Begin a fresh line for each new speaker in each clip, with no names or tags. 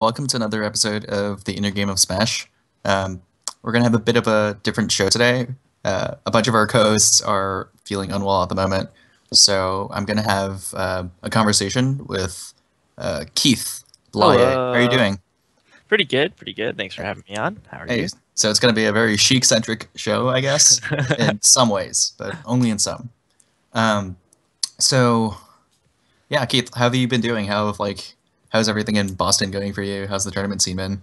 welcome to another episode of the Inner Game of Smash. Um, we're going to have a bit of a different show today. A bunch of our co-hosts are feeling unwell at the moment, so I'm going to have a conversation with Keith Blahyay. How are you
Hello.
doing?
Pretty good, pretty good. Thanks for having me on. How are
Hey,
you?
so it's going to be a very chic-centric show, I guess, in some ways, but only in some. Um, so, yeah, Keith, how have you been doing? How's everything in Boston going for you? How's the tournament scene been?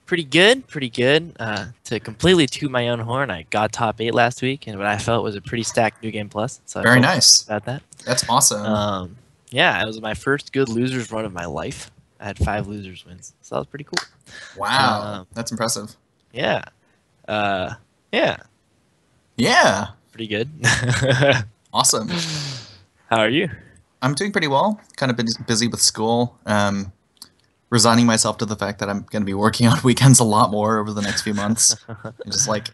Pretty good, pretty good. To completely toot my own horn, I got top 8 last week, and what I felt was a pretty stacked New Game Plus, so I
Very
felt pretty
nice.
good about that.
That's awesome.
Yeah, it was my first good losers run of my life. I had 5 losers wins, so that was pretty cool.
Wow,
Um,
that's impressive.
yeah, uh, yeah,
Yeah,
pretty good.
awesome.
How are you?
I'm doing pretty well. Kind of been busy with school. Resigning myself to the fact that I'm going to be working on weekends a lot more over the next few months, and just like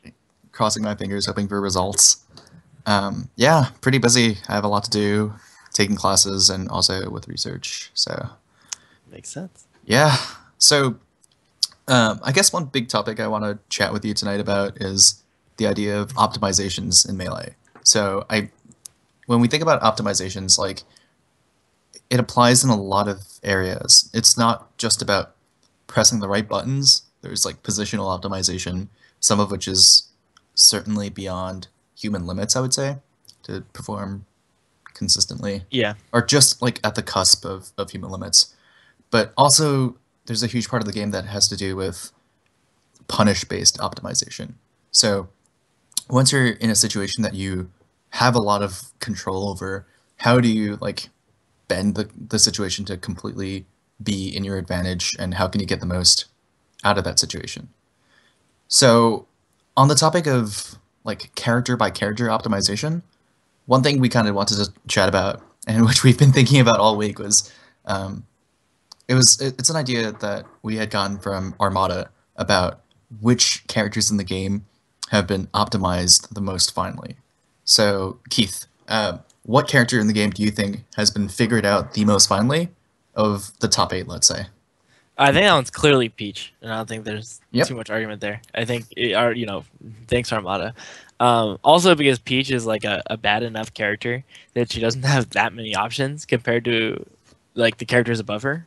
crossing my fingers, hoping for results. Yeah, pretty busy. I have a lot to do, taking classes and also with research. So
Makes sense.
yeah. So I guess one big topic I want to chat with you tonight about is the idea of optimizations in Melee. So when we think about optimizations, like it applies in a lot of areas. It's not just about pressing the right buttons. There's like positional optimization, some of which is certainly beyond human limits, I would say, to perform consistently,
Yeah,
or just like at the cusp of human limits. But also, there's a huge part of the game that has to do with punish-based optimization. So once you're in a situation that you have a lot of control over, how do you like bend the situation to completely be in your advantage, and how can you get the most out of that situation? So on the topic of like character by character optimization, one thing we kind of wanted to chat about and which we've been thinking about all week was um, it's an idea that we had gotten from Armada about which characters in the game have been optimized the most finely. So, Keith, what character in the game do you think has been figured out the most finely of the top 8, let's say?
I think that one's clearly Peach, and I don't think there's too
Yep.
much argument there. I think, thanks Armada. Also because Peach is like a bad enough character that she doesn't have that many options compared to like the characters above her.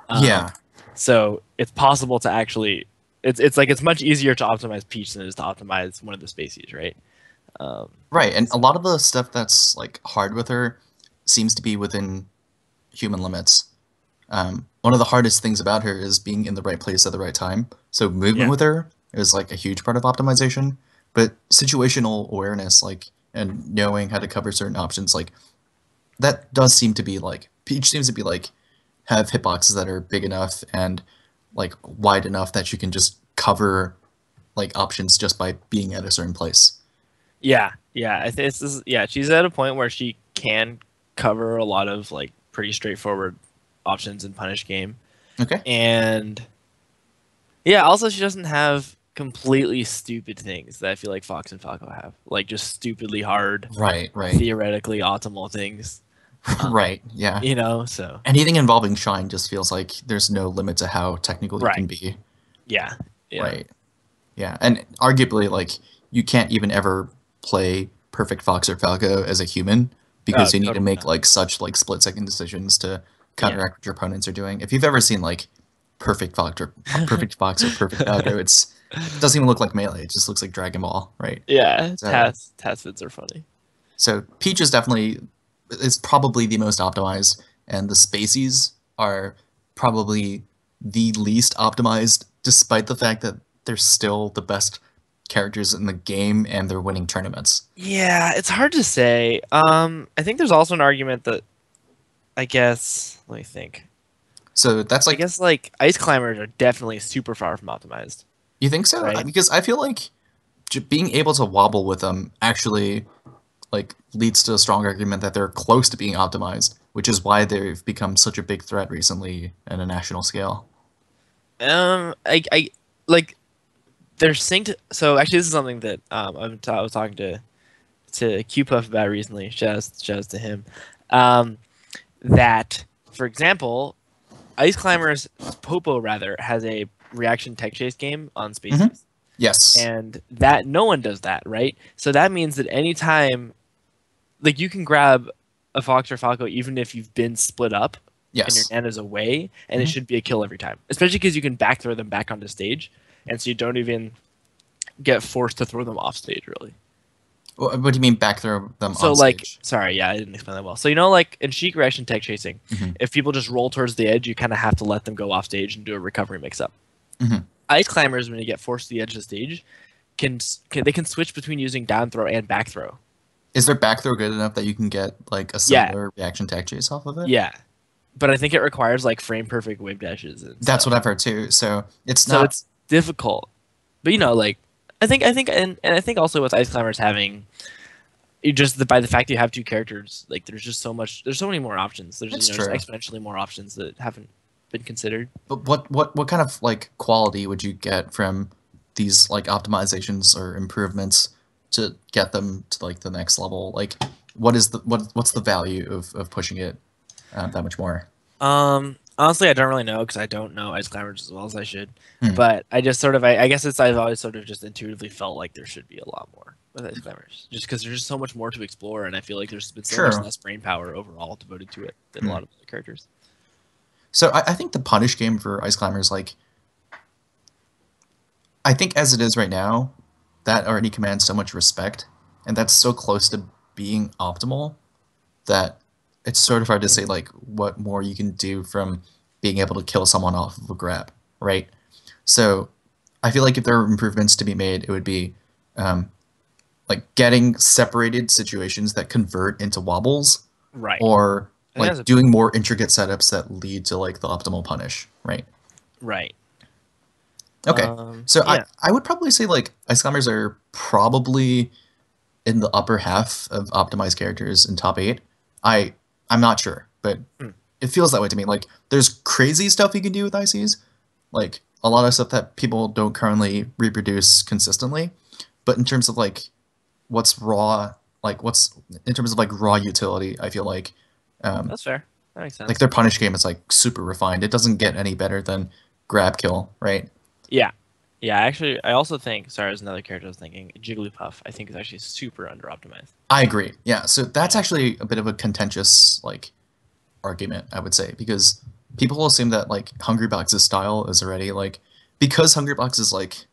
Um,
Yeah.
so it's possible to actually, it's like it's much easier to optimize Peach than it is to optimize one of the species, right? Um,
Right, and a lot of the stuff that's like hard with her seems to be within human limits. One of the hardest things about her is being in the right place at the right time. So movement
yeah,
with her is like a huge part of optimization. But situational awareness, like and knowing how to cover certain options, like that does seem to be like Peach seems to be like have hitboxes that are big enough and like wide enough that you can just cover like options just by being at a certain place.
yeah. I think yeah. She's at a point where she can cover a lot of like pretty straightforward options in Punish game,
Okay.
and yeah, also she doesn't have completely stupid things that I feel like Fox and Falco have. Like just stupidly hard,
Right, right.
theoretically optimal things. Um,
Right, yeah.
so
Anything involving Shine just feels like there's no limit to how technical you
right.
can be.
Yeah. Yeah.
Right. Yeah. And arguably, like, you can't even ever play Perfect Fox or Falco as a human
Oh,
because you need to
totally
make
not.
like such like split second decisions to
Yeah.
counteract what your opponents are doing. If you've ever seen like Perfect Fox or Perfect Falco, it doesn't even look like Melee. It just looks like Dragon Ball, right?
Yeah.
So
Task fits are funny.
Peach is probably the most optimized, and the Spaceys are probably the least optimized, despite the fact that they're still the best characters in the game and they're winning tournaments.
Yeah, it's hard to say. I think there's also an argument that I guess let me think.
So that's
I
like,
guess like ice climbers are definitely super far from optimized,
you think so?
right?
Because I feel like being able to wobble with them actually like leads to a strong argument that they're close to being optimized, which is why they've become such a big threat recently at a national scale.
I like they're synced. So actually, this is something that I was talking to Q Puff about recently. Shouts to him. Um, that for example. Ice Climbers Popo rather has a reaction tech chase game on
Hmm.
Spaces,
Yes.
and that no one does that, right? So that means that anytime, like you can grab a Fox or Falco even if you've been split up and your
Yes.
Nana's away, and it
Hmm.
should be a kill every time. Especially because you can back throw them back onto stage, and so you don't even get forced to throw them off stage really.
What do you mean back throw them
So
on
like,
stage?
sorry, yeah, I didn't explain that well. So you know, like in Sheik reaction tech chasing,
Hmm.
if people just roll towards the edge, you kind of have to let them go off stage and do a recovery mix up.
Hmm.
Ice climbers, when you get forced to the edge of the stage, they can switch between using down throw and back throw.
Is their back throw good enough that you can get like a
Yeah,
similar reaction tag chase off of it?
yeah, but I think it requires like frame perfect wave dashes and
That's what
stuff.
I've heard too. So it's
So
not.
it's difficult. But you know, like and I think also with ice climbers having you just by the fact you have two characters, like there's so many more options. There's
It's
just
true.
exponentially more options that haven't been considered.
But what kind of like quality would you get from these like optimizations or improvements to get them to like the next level? Like, what's the value of pushing it that much more?
Honestly, I don't really know because I don't know ice climbers as well as I should.
Hmm.
But I just sort of, I guess I've always sort of just intuitively felt like there should be a lot more with ice climbers, just because there's just so much more to explore, and I feel like there's been so much
True.
less brain power overall devoted to it than a
Hmm.
lot of other characters.
So I think the punish game for Ice Climbers, like I think as it is right now, that already commands so much respect, and that's so close to being optimal that it's sort of hard to say
Mhm.
like what more you can do from being able to kill someone off of a grab, right? So I feel like if there are improvements to be made, it would be um, like getting separated situations that convert into wobbles,
Right.
or
I think that's
like
a big
doing more intricate setups that lead to like the optimal punish, right?
right.
Okay, so I
Yeah.
I would probably say like ice climbers are probably in the upper half of optimized characters in top eight. I I'm not sure, but
Hmm.
it feels that way to me. Like there's crazy stuff you can do with ICs, like a lot of stuff that people don't currently reproduce consistently. But in terms of like what's raw, like what's in terms of like raw utility, I feel um,
That's fair. That makes
like
sense.
their punish game is like super refined. It doesn't get any better than grab kill, right?
Yeah. Yeah, actually, I also think, sorry, there's another character I was thinking, Jigglypuff, I think is actually super under optimized.
I agree. Yeah, so that's
Yeah.
actually a bit of a contentious like argument, I would say, because people will assume that like Hungrybox's style is already like because Hungrybox is like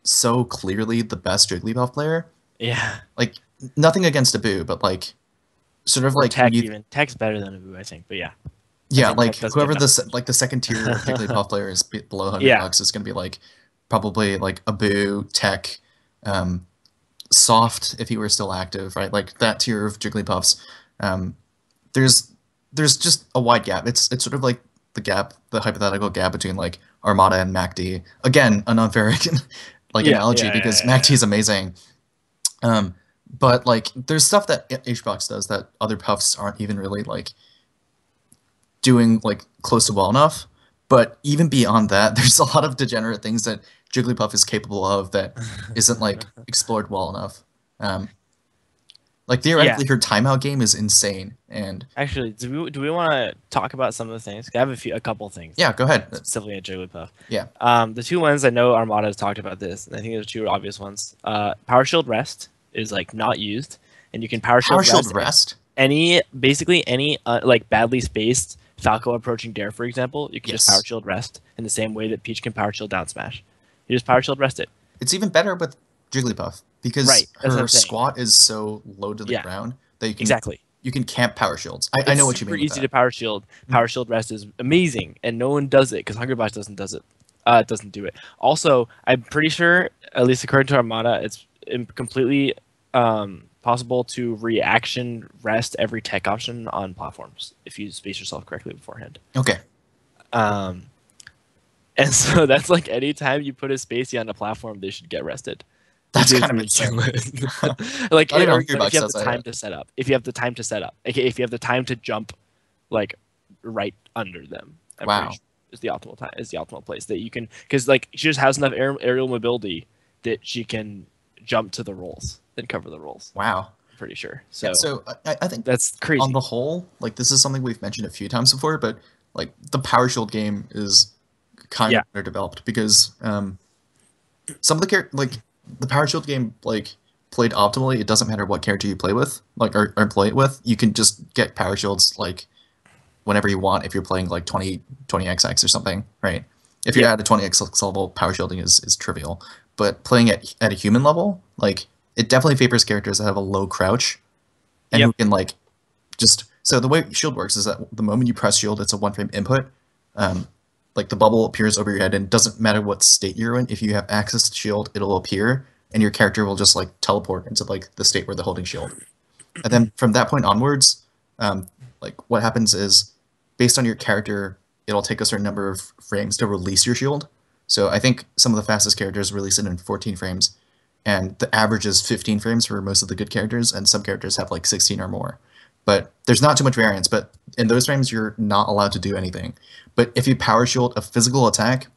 so clearly the best Jigglypuff player.
Yeah.
Like nothing against Abu, but like sort of
Or
like when
Tech
you
even. Tech's better than Abu, I think, but yeah. I
yeah
think
like
Tech does get
whoever
balanced.
like the second tier of Jigglypuff players below
Yeah.
Hungrybox is going to be like probably like Abu, Tech, um, Soft if he were still active, right? Like that tier of Jigglypuffs. Um, there's there's just a wide gap. It's sort of like the gap, the hypothetical gap between like Armada and MacD. Again, an unfair like
Yeah,
analogy
yeah,
because
yeah,
MacD
yeah,
is amazing. Um, but like there's stuff that HBox does that other puffs aren't even really like doing like close to well enough. But even beyond that, there's a lot of degenerate things that Jigglypuff is capable of that isn't
yeah.
like explored well enough. Um, like
Yeah.
theoretically, her timeout game is insane, and
Actually, do we want to talk about some of the things? I have a couple things
yeah, go ahead.
specifically at Jigglypuff.
Yeah,
The two ones I know Armada has talked about this, and I think there's two obvious ones. Power Shield Rest is like not used, and you can Power
Power
Shield
Shield
Rest
rest.
basically any like badly spaced Falco approaching Dare, for example. You can just Power
Yes,
Shield Rest in the same way that Peach can Power Shield Down Smash. You just Power Shield Rest it.
it's even better with Jigglypuff because
Right. That's what
her
I'm saying.
squat is so low to the
Yeah.
ground that
Exactly.
you can camp power shields. I
It's
know what you
super
mean with
easy to
that.
power shield.
Mhm.
Power shield rest is amazing, and no one does it because Hungrybox doesn't. Doesn't do it. Also, I'm pretty sure, at least according to Armada, it's completely possible to reaction rest every tech option on platforms if you space yourself correctly beforehand.
Okay,
Um, and so that's like anytime you put a spacey on a platform, they should get rested, which
that's
is
kind of insane.
ridiculous. Like,
Not even
but if you
Hungrybox
have
does
the
that
time
yet.
to set up, if you have the time to set up, if you have the time to jump like right under them. I'm pretty
Wow,
sure is the optimal time is the optimal place that you can because like she just has enough aerial mobility that she can jump to the rolls and cover the rolls.
wow.
I'm pretty sure.
Yeah,
So
so I think
that's
on the
crazy.
whole, like this is something we've mentioned a few times before, but like the power shield game is kind
Yeah.
of underdeveloped because some of like the power shield game like played optimally. It doesn't matter what character you play with, like or play it with. You can just get power shields like whenever you want if you're playing like 20XX or something, right? If you're
Yep.
at a 20x level, power shielding is trivial. But playing at a human level, like it definitely favors characters that have a low crouch and who
Yep.
can like just so the way shield works is that the moment you press shield, it's a one frame input. Um, like the bubble appears over your head, and it doesn't matter what state you're in. If you have access to shield, it'll appear, and your character will just like teleport into like the state where they're holding shield. And then from that point onwards, like what happens is based on your character, it'll take a certain number of frames to release your shield. So I think some of the fastest characters release it in 14 frames, and the average is 15 frames for most of the good characters, and some characters have like 16 or more. But there's not too much variance. But in those frames, you're not allowed to do anything. But if you power shield a physical attack,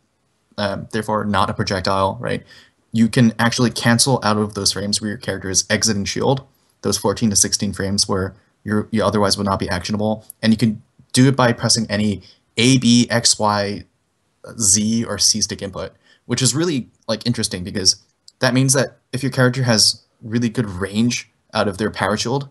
therefore not a projectile, right? You can actually cancel out of those frames where your character is exiting shield, those 14 to 16 frames where you otherwise would not be actionable, and you can do it by pressing any A, B, X, Y, Z, or C stick input, which is really like interesting because that means that if your character has really good range out of their power shield,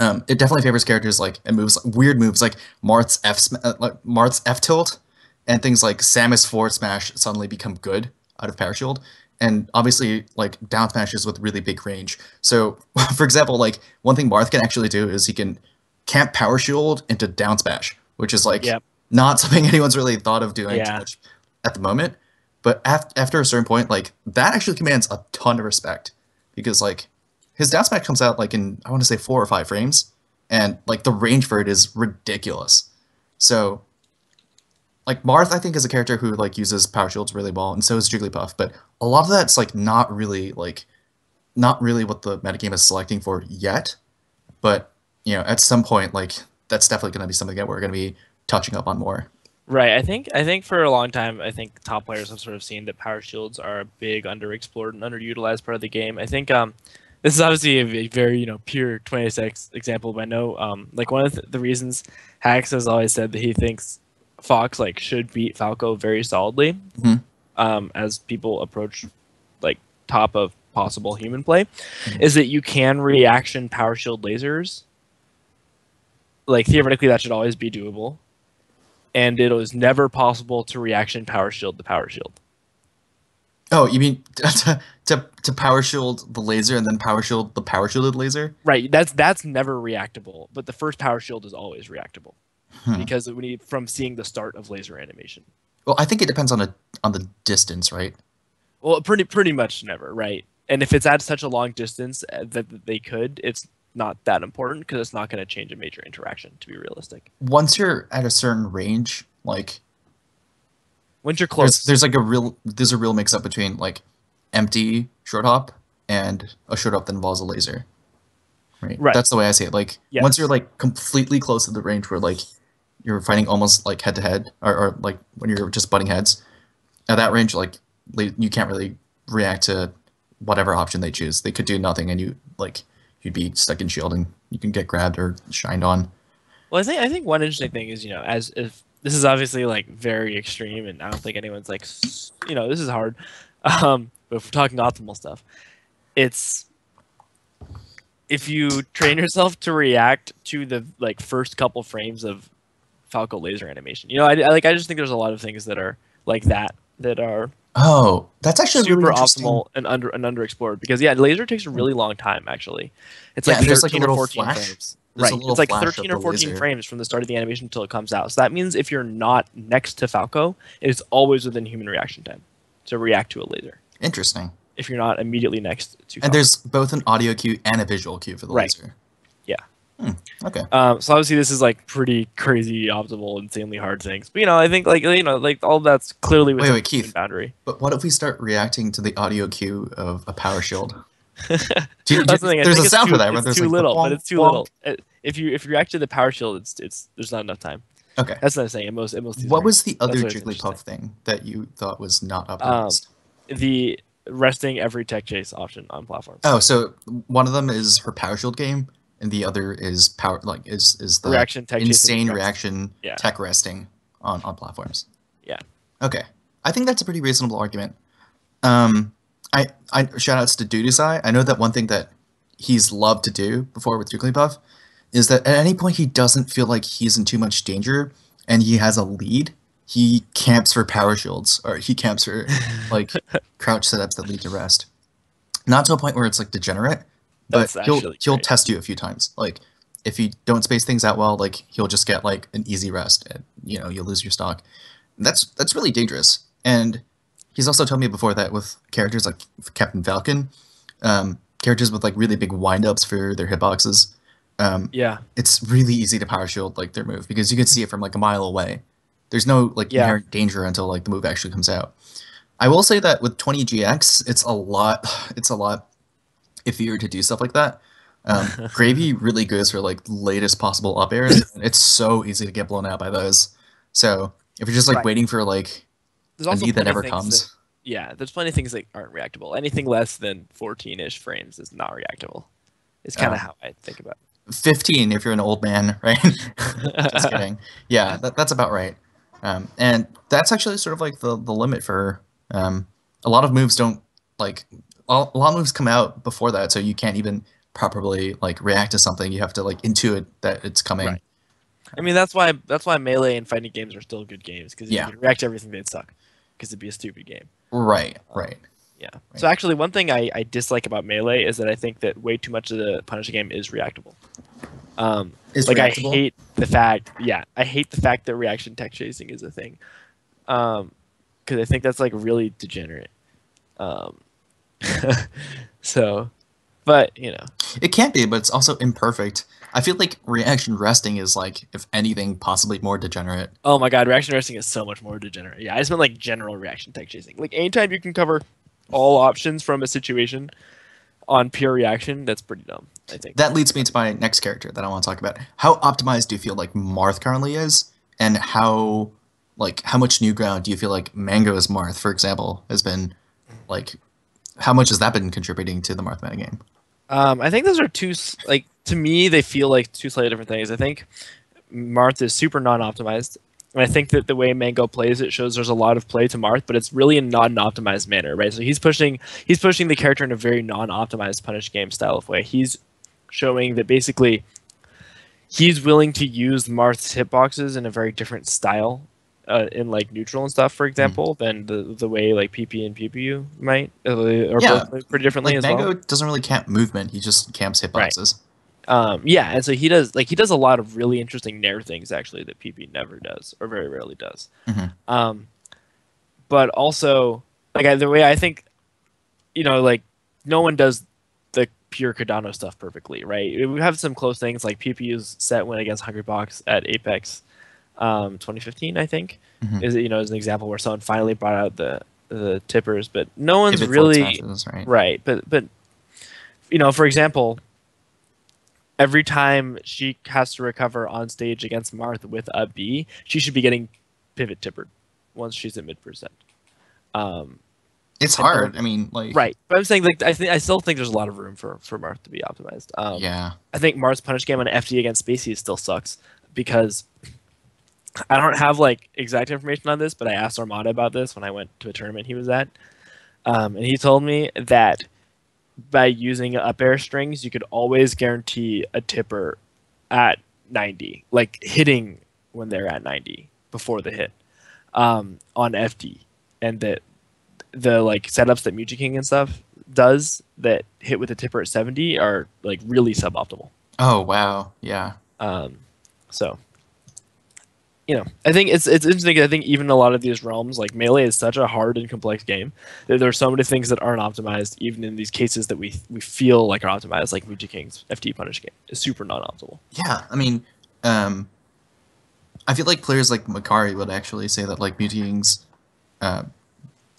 it definitely favors characters like and moves weird moves like Marth's F tilt and things like Samus forward smash suddenly become good out of power shield, and obviously like down smashes with really big range. So for example, like one thing Marth can actually do is he can camp power shield into down smash, which is like
Yep.
not something anyone's really thought of doing too
Yeah.
much at the moment. But after a certain point, like that actually commands a ton of respect because like his down smash comes out like in I want to say 4 or 5 frames, and like the range for it is ridiculous. So like Marth, I think is a character who like uses power shields really well, and so is Jigglypuff. But a lot of that's like not really what the metagame is selecting for yet. But you know, at some point, like that's definitely going to be something that we're going to be touching up on more.
Right. I think for a long time, I think top players have sort of seen that power shields are a big underexplored and underutilized part of the game. I think this is obviously a very pure 26 example, but I know like one of the reasons Hax has always said that he thinks Fox like should beat Falco very solidly
Mhm.
as people approach like top of possible human play,
Mhm.
is that you can reaction power shield lasers. Like theoretically, that should always be doable, and it was never possible to reaction power shield the power shield.
Oh, you mean to power shield the laser and then power shield the power shielded laser?
Right. That's never reactable, but the first power shield is always reactable
Hmm.
because we need from seeing the start of laser animation.
Well, I think it depends on the distance, right?
Well, pretty much never, right? And if it's at such a long distance that they could, it's not that important because it's not going to change a major interaction. To be realistic,
Once you're at a certain range, like
once you're close,
there's a real mix up between like empty short hop and a short hop that involves a laser. Right.
right?
That's the way I see it. Like once you're
Yes.
like completely close to the range where like you're fighting almost like head to head, or like when you're just butting heads, at that range, like you can't really react to whatever option they choose. They could do nothing, and you'd be stuck in shield, and you can get grabbed or shined on.
Well, I think one interesting thing is as if this is obviously like very extreme, and I don't think anyone's like this is hard. But if we're talking optimal stuff, it's if you train yourself to react to the like first couple frames of Falco laser animation. I just think there's a lot of things that are like that are
Oh, that's actually really
super
interesting.
optimal and underexplored because laser takes a really long time actually. It's
Yeah,
like
and there's like a
13 or
little
14
flash.
frames.
There's a
Right.
little
It's like
flash of
13 or
the
14
laser.
frames from the start of the animation until it comes out. So that means if you're not next to Falco, it is always within human reaction time to react to a laser.
Interesting.
If you're not immediately next to
And
Falco.
there's both an audio cue and a visual cue for the
Right.
laser.
Yeah.
Okay.
So obviously this is like pretty crazy, optimal, insanely hard things. But I think like all that's clearly within
Wait,
the human
Keith.
boundary.
But what if we start reacting to the audio cue of a power shield?
That's the thing. I
There's
think
a sound for that, right?
it's
There's
too
like the
little, but
bonk,
it's too
bonk.
little. If you react to the power shield, it's there's not enough time.
Okay.
That's what I'm saying. At most these
What
frames.
was the
That's
other
what it's interesting.
Jigglypuff thing that you thought was not
Um,
optimized?
the resting every tech chase option on platforms.
Oh, so one of them is her power shield game, and the other is power like is the
Reaction tech chasing with
insane
rest.
reaction
Yeah.
tech resting on platforms.
Yeah.
Okay, I think that's a pretty reasonable argument. Um, I shout outs to Dudusai. I know that one thing that he's loved to do before with Jigglypuff is that at any point he doesn't feel like he's in too much danger and he has a lead, he camps for power shields or he camps for like crouch setups that lead to rest. Not to a point where it's like degenerate, but
That's
he'll
actually
he'll
great.
test you a few times. Like if you don't space things out well, like he'll just get like an easy rest and you'll lose your stock. That's really dangerous. And he's also told me before that with characters like Captain Falcon, characters with like really big windups for their hitboxes,
Yeah.
it's really easy to power shield like their move because you can see it from like a mile away. There's no like
Yeah.
inherent danger until like the move actually comes out. I will say that with 20GX, it's a lot. It's a lot iffier to do stuff like that. Gravy really goes for like latest possible up airs. It's so easy to get blown out by those. So if you're just like
Right.
waiting for like
There's
a
also
lead that
plenty of
never
things that
comes,
yeah, there's plenty of things that aren't reactable. Anything less than 14-ish frames is not reactable. It's kind
uh,
of how I think about
15 if you're an old man, right? Just
it.
kidding. Yeah, that's about right. And that's actually sort of like the limit for a lot of moves don't like a lot of moves come out before that, so you can't even properly like react to something. You have to like intuit that it's coming.
Right. I mean, that's why melee and fighting games are still good games because if you
Yeah.
could react to everything, they'd suck because it'd be a stupid game.
Right.
Um,
Right.
yeah. So
Right.
actually, one thing I dislike about melee is that I think that way too much of the Punisher game is reactable.
Is
Like I
reactable?
hate the fact, yeah, I hate the fact that reaction tech chasing is a thing, because I think that's like really degenerate. Um, so, but
It can't be, but it's also imperfect. I feel like reaction resting is like, if anything, possibly more degenerate.
oh my god, reaction resting is so much more degenerate. Yeah, I just meant like general reaction tech chasing. Like anytime you can cover all options from a situation on pure reaction, that's pretty dumb, I think.
That leads me to my next character that I want to talk about. How optimized do you feel like Marth currently is, and how much new ground do you feel like Mango's Marth, for example, has been like? How much has that been contributing to the Marth metagame?
I think those are like to me they feel like two slightly different things. I think Marth is super non-optimized, and I think that the way Mango plays it shows there's a lot of play to Marth, but it's really in not an optimized manner, right? So he's pushing the character in a very non-optimized punish game style of way. He's showing that basically he's willing to use Marth's hitboxes in a very different style, in like neutral and stuff, for
Mm.
example, than the way like PP and PPU might, or
Yeah,
both play pretty differently
like
as well.
Mango doesn't really camp movement; he just camps
Right.
hitboxes.
Yeah, and so he does a lot of really interesting nair things actually that PP never does or very rarely does.
Hmm.
Um, but also like the way I think, like no one does the pure Cardano stuff perfectly, right? We have some close things like PPU's set win against Hungrybox at Apex, 2015, I think,
Hmm.
is an example where someone finally brought out the tippers, but no one's
Pivot forward
really
smashes, right?
right. But for example, every time she has to recover on stage against Marth with a B, she should be getting pivot tippered once she's at mid percent. Um,
It's
and no
hard.
one,
I mean, like,
right, but I'm saying like I still think there's a lot of room for Marth to be optimized.
yeah,
I think Marth's punish game on FD against Spacey still sucks because I don't have like exact information on this, but I asked Armada about this when I went to a tournament he was at, and he told me that by using up air strings, you could always guarantee a tipper at 90, like hitting when they're at 90 before the hit, on FD, and that the like setups that Muji King and stuff does that hit with a tipper at 70 are like really suboptimal.
oh wow, yeah.
Um, so I think it's interesting. I think even a lot of these realms, like melee, is such a hard and complex game that there are so many things that aren't optimized, even in these cases that we feel like are optimized, like Muji King's FT punish game is super non-optimal.
Yeah, I mean, um, I feel like players like Makari would actually say that like Mewtwo's uh,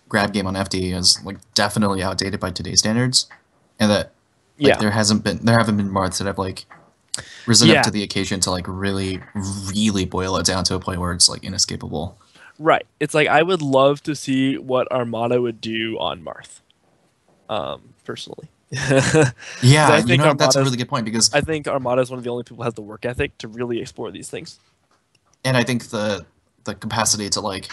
grab game on FD is like definitely outdated by today's standards, and that like
Yeah,
there haven't been Marths that have like risen up
yeah,
to the occasion to like really boil it down to a point where it's like inescapable.
right. It's like I would love to see what Armada would do on Marth, personally. Because
Yeah,
I think
that's a
Armada's
really good point because,
I think Armada is one of the only people who has the work ethic to really explore these things.
and I think the capacity to like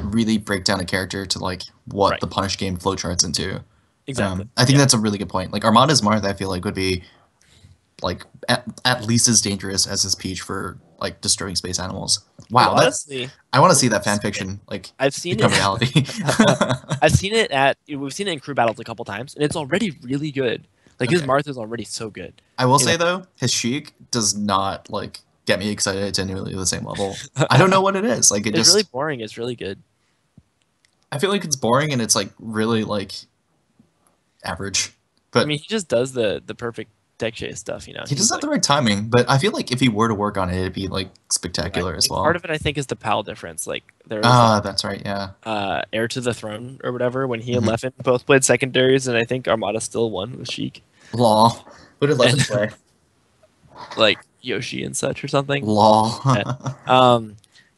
really break down a character to like what
Right.
the punish game flowcharts into.
Exactly.
I think
Yeah.
that's a really good point. Like Armada's Marth, I feel like would be like at least as dangerous as his Peach for like disturbing space animals.
Well,
Wow, that
honestly,
I want to
when
see
you
that fan
see it,
fiction like
I've seen
become
it.
reality.
I've seen it at we've seen it in crew battles a couple times, and it's already really good. Like his
Okay.
Marth is already so good.
I will
You
say
know,
though, his Sheik does not like get me excited at genuinely the same level. I don't know what it is. Like it
it's really
just
boring. It's really good.
I feel like it's boring and it's like really like average.
I
But
mean, he just does the perfect tech chase stuff. You know,
he
he's
doesn't have
like
the right timing. But I feel like if he were to work on it, it'd be like
right.
spectacular
I
as
mean, part
well.
of it, I think, is the PAL difference. Like there was
Ah, that's right. Yeah.
Heir to the Throne or whatever when he and
Hmm.
Leffen both played secondaries, and I think Armada still won with Sheik
Law. Who did
and
Leffen play?
like Yoshi and such or something.
Law.
Yeah. Um,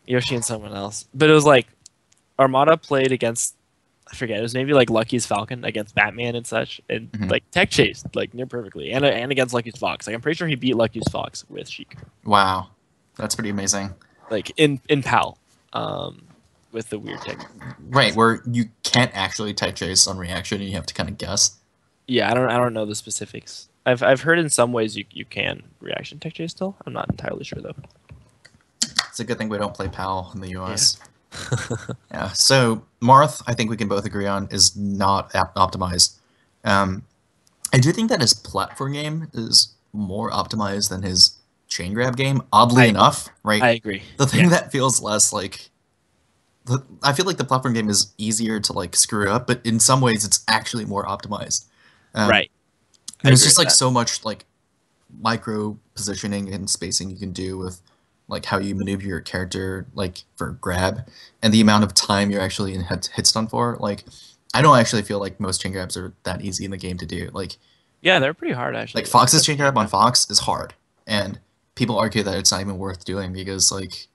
Yoshi and someone else, but it was like Armada played against I forget it was maybe like Lucky's Falcon against Batman and such, and
Mhm.
like tech chased like near perfectly, and against Lucky's Fox. Like I'm pretty sure he beat Lucky's Fox with Sheik,
Wow, that's pretty amazing.
like in PAL, with the weird tech.
Right, where you can't actually type chase on reaction, and you have to kind of guess.
Yeah, I don't know the specifics. I've heard in some ways you can reaction tech chase still. I'm not entirely sure though.
It's a good thing we don't play PAL in the
Yeah.
US. Yeah. So Marth, I think we can both agree on, is not optimized. Um, I do think that his platform game is more optimized than his chain grab game. Oddly
I
enough, right?
I agree.
The
Yeah.
thing that feels less like I feel like the platform game is easier to like screw up, but in some ways it's actually more optimized. Um,
Right. I
there's
agree
just
with
like
that.
so much like micro positioning and spacing you can do with like how you maneuver your character like for grab and the amount of time you're actually in hit stun for. Like I don't actually feel like most chain grabs are that easy in the game to do.
Yeah, they're pretty hard
Like
actually. I think
Fox's
that's
chain grab on Fox is hard, and people argue that it's not even worth doing because like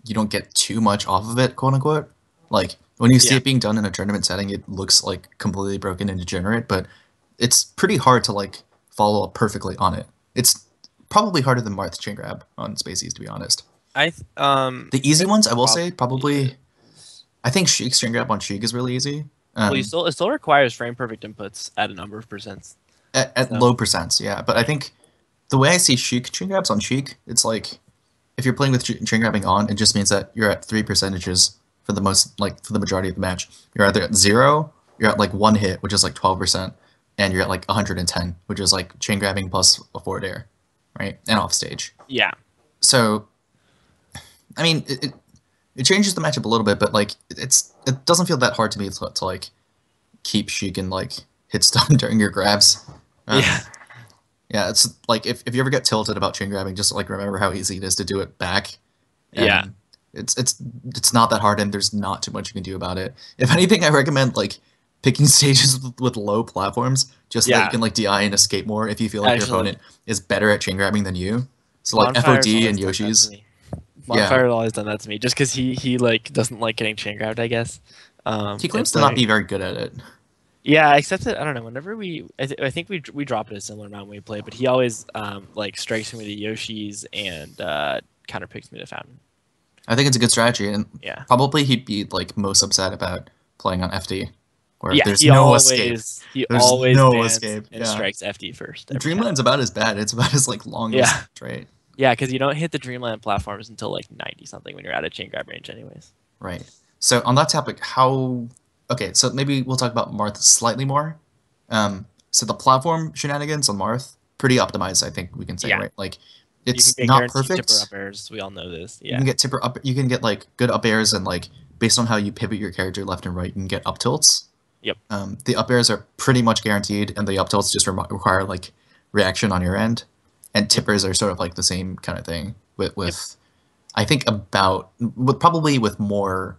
you don't get too much off of it, quote unquote. Like when you see
yeah.
it being done in a tournament setting, it looks like completely broken and degenerate, but it's pretty hard to like follow up perfectly on it. It's probably harder than Marth's chain grab on Spaceys, to be honest. The easy
It
ones, I will say,
probably
probably.
is.
I think Sheik's chain grab on Sheik is really easy.
Well, you
Um,
still it still requires frame perfect inputs at a number of percents.
at
So
low percents, yeah. But I
yeah,
think the way I see Sheik chain grabs on Sheik, it's like if you're playing with chain grabbing on, it just means that you're at 3 percentages for the most, like for the majority of the match. You're either at zero, you're at like one hit, which is like 12%, and you're at like 110, which is like chain grabbing plus a forward air, right? And off stage.
yeah,
So, I mean, it changes the matchup a little bit, but like it doesn't feel that hard to me to like keep Sheik and like hit stun during your grabs.
yeah,
Um, yeah, it's like if you ever get tilted about chain grabbing, just like remember how easy it is to do it back,
yeah,
and it's not that hard, and there's not too much you can do about it. If anything, I recommend like picking stages with low platforms, just so that you
yeah.
can like DI and escape more if you feel like your
Actually,
opponent is better at chain grabbing than you. So like
Bonfire's
FOD
always
and
done that to
Yoshi's,
me.
yeah,
Bonfire's always done that to me, just because he like doesn't like getting chain grabbed, I guess.
he
And
claims to
so
not be very good at it.
yeah, except that I don't know. Whenever I think we drop it a similar amount when we play, but he always like strikes me to Yoshi's and counter picks me to Fountain.
I think it's a good strategy, and
Yeah,
probably he'd be like most upset about playing on FD, where
yeah.
there's no escape.
He
There's
always
no
bans
escape.
and
Yeah.
strikes FD first every time.
Dreamland's about as bad. It's about as like
Yeah,
longest, right?
yeah, because you don't hit the Dreamland platforms until like 90 something when you're out of chain grab range, anyways.
Right. So on that topic, how? Okay, so maybe we'll talk about Marth slightly more. So the platform shenanigans on Marth, pretty optimized, I think we can say,
Yeah,
right? Like,
you can
it's
get
not
guaranteed tipper
perfect.
up airs. We all know this.
You
Yeah.
can get tipper up. You can get like good up airs, and like based on how you pivot your character left and right, you can get up tilts.
Yep.
The up airs are pretty much guaranteed, and the up tilts just require like reaction on your end. And
Yep.
tippers are sort of like the same kind of thing
Yep.
with I think about with probably with more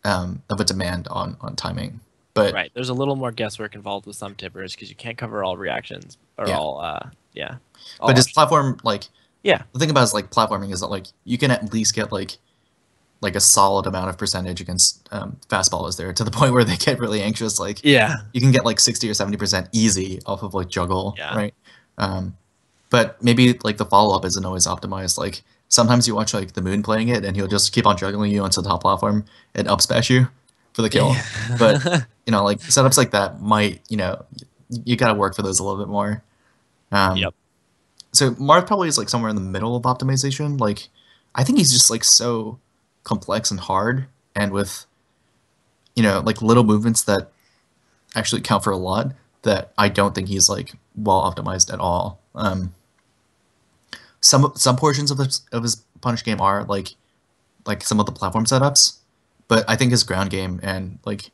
of a demand on timing. But
Right. There's a little more guesswork involved with some tippers because you can't cover all reactions or
yeah,
all yeah all
but his
options.
platform like
Yeah.
the thing about his like platforming is that like you can at least get like like a solid amount of percentage against fastball is there to the point where they get really anxious. Like
Yeah.
you can get like 60 or 70% easy off of like juggle,
Yeah.
right? Um, but maybe like the follow up isn't always optimized. Like sometimes you watch like the Moon playing it, and he'll just keep on juggling you onto the top platform and up smash you for the kill. But
Yeah.
like setups like that might you got to work for those a little bit more. Um,
Yep.
so Marth probably is like somewhere in the middle of optimization. Like I think he's just like so complex and hard, and with like little movements that actually count for a lot, that I don't think he's like well optimized at all. Some portions of his punish game are like some of the platform setups, but I think his ground game and like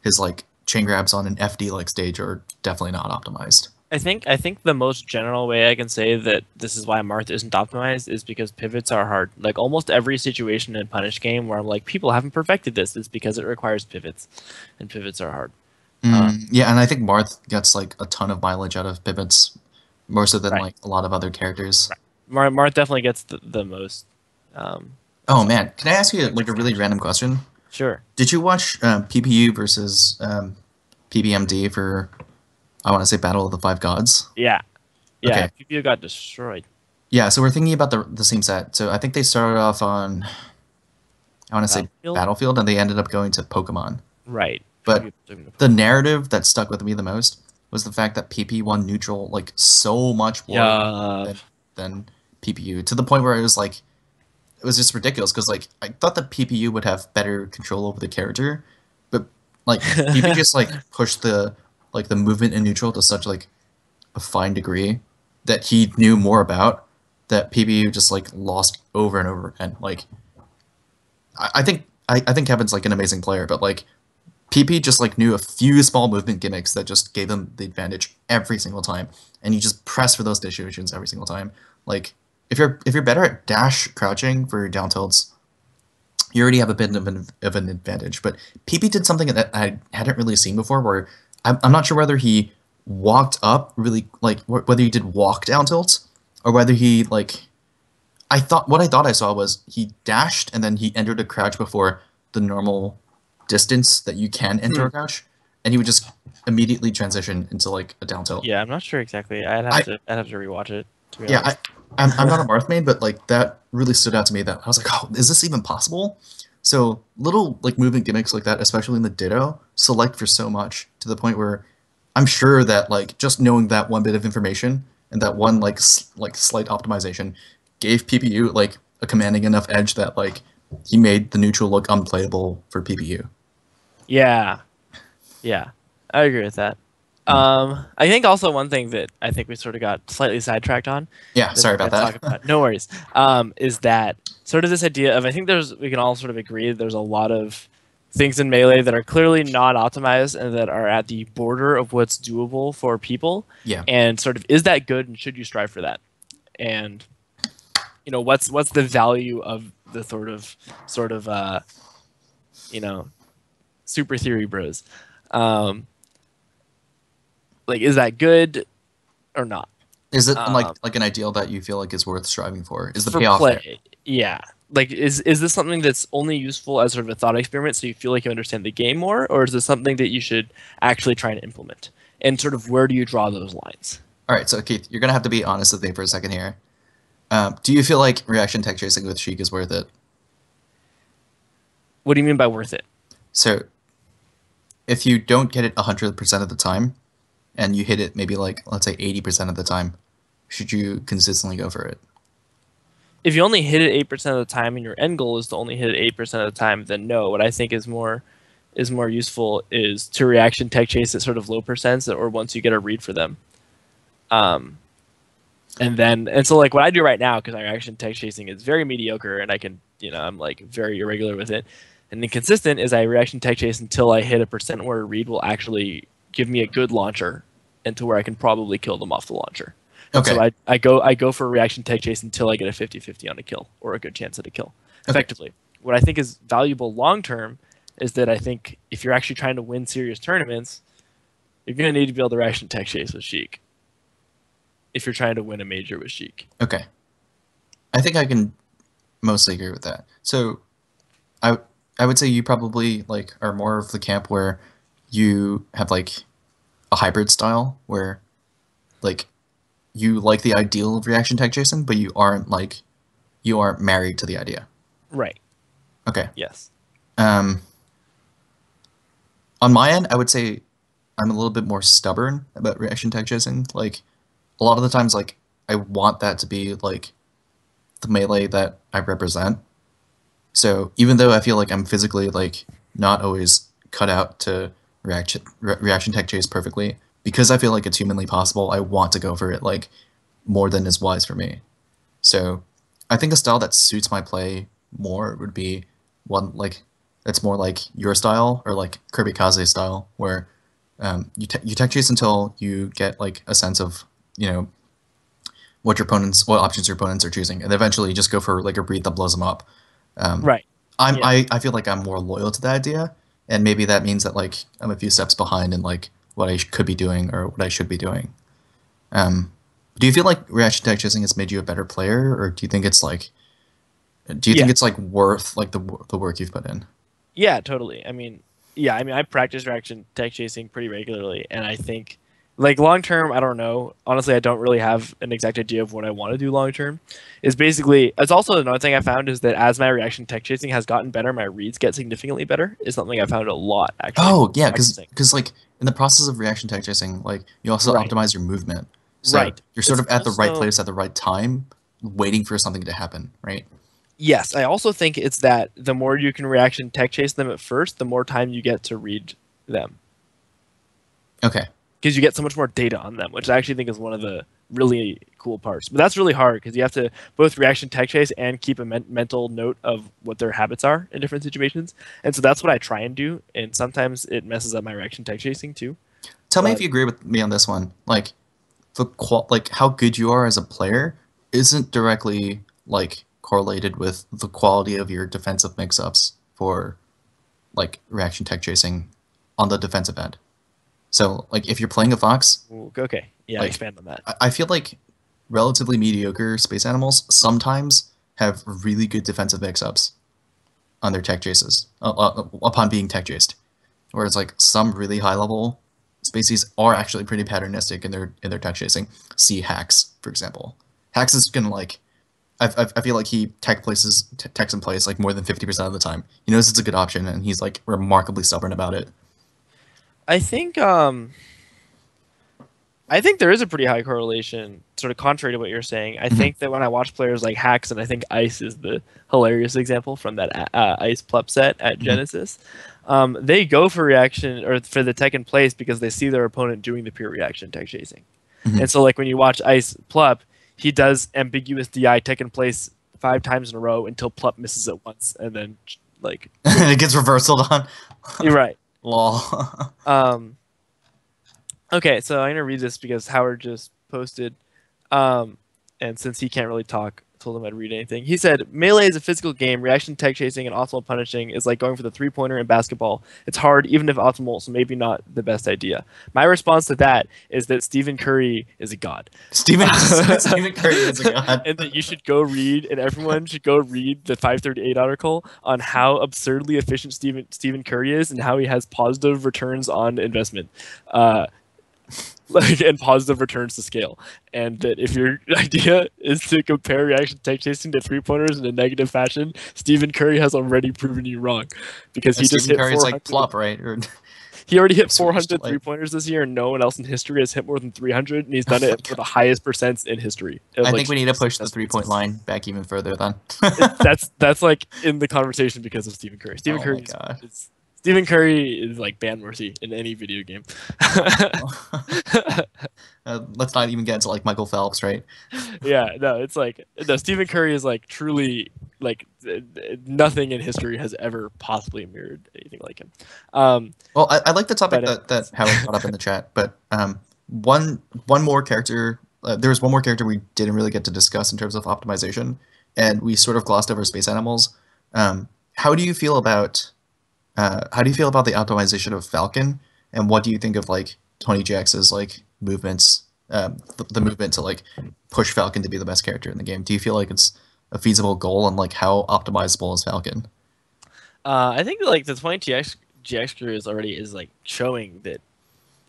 his like chain grabs on an FD like stage are definitely not optimized.
I think the most general way I can say that this is why Marth isn't optimized is because pivots are hard. Like almost every situation in Punish game where I'm like, people haven't perfected this, is because it requires pivots, and pivots are hard.
Yeah, and I think Marth gets like a ton of mileage out of pivots, more so than
Right.
like a lot of other characters.
Right. Marth definitely gets the most. Um,
Oh
so,
man, can I ask you like a really random question?
sure.
Did you watch PPU versus PBMD for I want to say Battle of the Five Gods?
Yeah. Yeah.
Okay,
PPU got destroyed.
yeah. So we're thinking about the same set. So I think they started off on I want to say
Battlefield.
Battlefield, and they ended up going to Pokemon.
Right.
But
PPU took him to
the
Pokemon.
narrative that stuck with me the most was the fact that PP won neutral like so much more
Yeah.
than PPU, to the point where it was just ridiculous because like I thought that PPU would have better control over the character, but like PP just like pushed the movement in neutral to such like a fine degree that he knew more about, that PPU just like lost over and over again. Like I think Kevin's like an amazing player, but like PP just like knew a few small movement gimmicks that just gave him the advantage every single time, and he just pressed for those situations every single time. Like if you're better at dash crouching for down tilts, you already have a bit of an advantage. But PP did something that I hadn't really seen before, where I'm not sure whether he walked up really like whether he did walk down tilts or whether he like I thought I saw was he dashed and then he entered a crouch before the normal distance that you can enter
Hmm.
a crouch, and he would just immediately transition into like a down tilt.
Yeah, I'm not sure exactly.
I
I'd have to rewatch it, to be
yeah,
honest.
I'm not a Marth main, but like that really stood out to me. That I was like, oh, is this even possible? So little like movement gimmicks like that, especially in the Ditto, select for so much to the point where I'm sure that like just knowing that one bit of information and that one like like slight optimization gave PPU like a commanding enough edge that like he made the neutral look unplayable for PPU.
Yeah. Yeah. I agree with that.
Mm.
I think also one thing that I think we sort of got slightly sidetracked on
Yeah,
that
sorry
we're
about
going to talk
that.
about, no worries, is that sort of this idea of, I think we can all sort of agree that there's a lot of things in Melee that are clearly not optimized and that are at the border of what's doable for people.
Yeah.
And sort of, is that good and should you strive for that? And, what's the value of the you know, super theory bros? Um, like, is that good or not?
Is it
Um,
like an ideal that you feel like is worth striving for? Is the
for
payoff there?
play, yeah. Like, is this something that's only useful as sort of a thought experiment, so you feel like you understand the game more, or is this something that you should actually try and implement? And sort of, where do you draw those lines?
All right, so Keith, you're gonna have to be honest with me for a second here. Do you feel like reaction tech chasing with Sheik is worth it?
What do you mean by worth it?
So if you don't get it 100% of the time, and you hit it maybe like let's say 80% of the time, should you consistently go for it?
If you only hit it 8% of the time, and your end goal is to only hit it 8% of the time, then no. What I think is more useful is to reaction tech chase at sort of low percents, or once you get a read for them. Um, and so like what I do right now, because my reaction tech chasing is very mediocre, and I can, I'm like very irregular with it and inconsistent, is I reaction tech chase until I hit a percent where a read will actually give me a good launcher, and to where I can probably kill them off the launcher. And so
Okay,
I go for a reaction tech chase until I get a 50-50 on a kill, or a good chance at a kill,
okay,
effectively. What I think is valuable long term is that I think if you're actually trying to win serious tournaments, you're going to need to be able to reaction tech chase with Sheik if you're trying to win a major with Sheik.
okay. I think I can mostly agree with that. So I I would say you probably like are more of the camp where you have like a hybrid style where like you like the ideal of reaction tech chasing, but you aren't married to the idea.
Right.
Okay.
Yes.
Um, on my end, I would say I'm a little bit more stubborn about reaction tech chasing. Like a lot of the times, like I want that to be like the melee that I represent. So even though I feel like I'm physically like not always cut out to reaction tech chase perfectly, because I feel like it's humanly possible, I want to go for it like more than is wise for me. So I think a style that suits my play more would be one like that's more like your style or like Kirby Kaze style, where you tech chase until you get like a sense of what options your opponents are choosing, and eventually you just go for like a breed that blows them up. Um,
Right. Yeah.
I feel like I'm more loyal to that idea, and maybe that means that like I'm a few steps behind in like what I could be doing or what I should be doing. Um, do you feel like reaction tech chasing has made you a better player, or do you
Yeah.
think it's like worth like the work you've put in?
Yeah, totally. I mean, yeah, I mean, I practice reaction tech chasing pretty regularly, and I think, like long term, I don't know. Honestly, I don't really have an exact idea of what I want to do long term. Is basically, it's also another thing I found is that as my reaction tech chasing has gotten better, my reads get significantly better. Is something I found a lot actually
Oh yeah,
practicing.
because like in the process of reaction tech chasing, like you also
Right,
optimize your movement, so
right.
you're sort
It's
of at the right
also
place at the right time, waiting for something to happen, right?
yes. I also think it's that the more you can reaction tech chase them at first, the more time you get to read them.
Okay.
Because you get so much more data on them, which I actually think is one of the really cool parts. But that's really hard because you have to both reaction tech chase and keep a mental note of what their habits are in different situations. And so that's what I try and do. And sometimes it messes up my reaction tech chasing too.
Tell me if
But
you agree with me on this one. Like like how good you are as a player isn't directly like correlated with the quality of your defensive mix-ups for like reaction tech chasing on the defensive end. So like if you're playing a fox,
okay, yeah,
like
expand on that.
I feel like relatively mediocre space animals sometimes have really good defensive mix-ups on their tech chases upon being tech chased. Whereas like some really high level species are actually pretty patternistic in their tech chasing. See Hacks, for example. Hacks is gonna like I feel like he techs in place like more than 50% of the time. He knows it's a good option and he's like remarkably stubborn about it.
I think I think there is a pretty high correlation, sort of contrary to what you're saying. I
Mhm.
think that when I watch players like Hacks, and I think Ice is the hilarious example from that Ice Plup set at
Mhm.
Genesis, they go for reaction or for the tech in place because they see their opponent doing the pure reaction tech chasing. And
Mhm.
so, like when you watch Ice Plup, he does ambiguous DI tech in place 5 times in a row until Plup misses it once, and then like goes.
it gets reversaled on.
You're right.
Lol.
Um, okay, so I'm gonna read this because Howard just posted. Um, and since he can't really talk, I told him I'd read anything. He said, Melee is a physical game. Reaction tech chasing and optimal punishing is like going for the three-pointer in basketball. It's hard, even if optimal, so maybe not the best idea. My response to that is that Stephen Curry is a god.
Stephen Curry is a god.
And that you should go read, and everyone should go read the 538 article on how absurdly efficient Stephen Curry is and how he has positive returns on investment. Like and positive returns to scale, and that if your idea is to compare reaction tech chasing to three pointers in a negative fashion, Stephen Curry has already proven you wrong, because
And
he just
Stephen
hit
Curry is like
400.
plop, right? Or
He already hit
Swedish
400
delight.
pointers this year, and no one else in history has hit more than 300, and he's
Oh
done
my
it for
god.
the highest percents in history of
I
like
think we need to push the
successful
3 point
success.
line back even further then.
That's like in the conversation because of Stephen Curry.
Oh my god.
Stephen Curry is like ban worthy in any video game.
Let's not even get into like Michael Phelps, right?
Yeah, no, it's like no. Stephen Curry is like truly like nothing in history has ever possibly mirrored anything like him. Um,
Well, I like the topic
but
that
anyways,
Howard brought up in the chat, but one more character. There was one more character we didn't really get to discuss in terms of optimization, and we sort of glossed over space animals. How do you feel about the optimization of Falcon, and what do you think of like Tony Jax's like movements, the movement to like push Falcon to be the best character in the game? Do you feel like it's a feasible goal, and like how optimizable is Falcon?
I think like the 20 GX crew is like showing that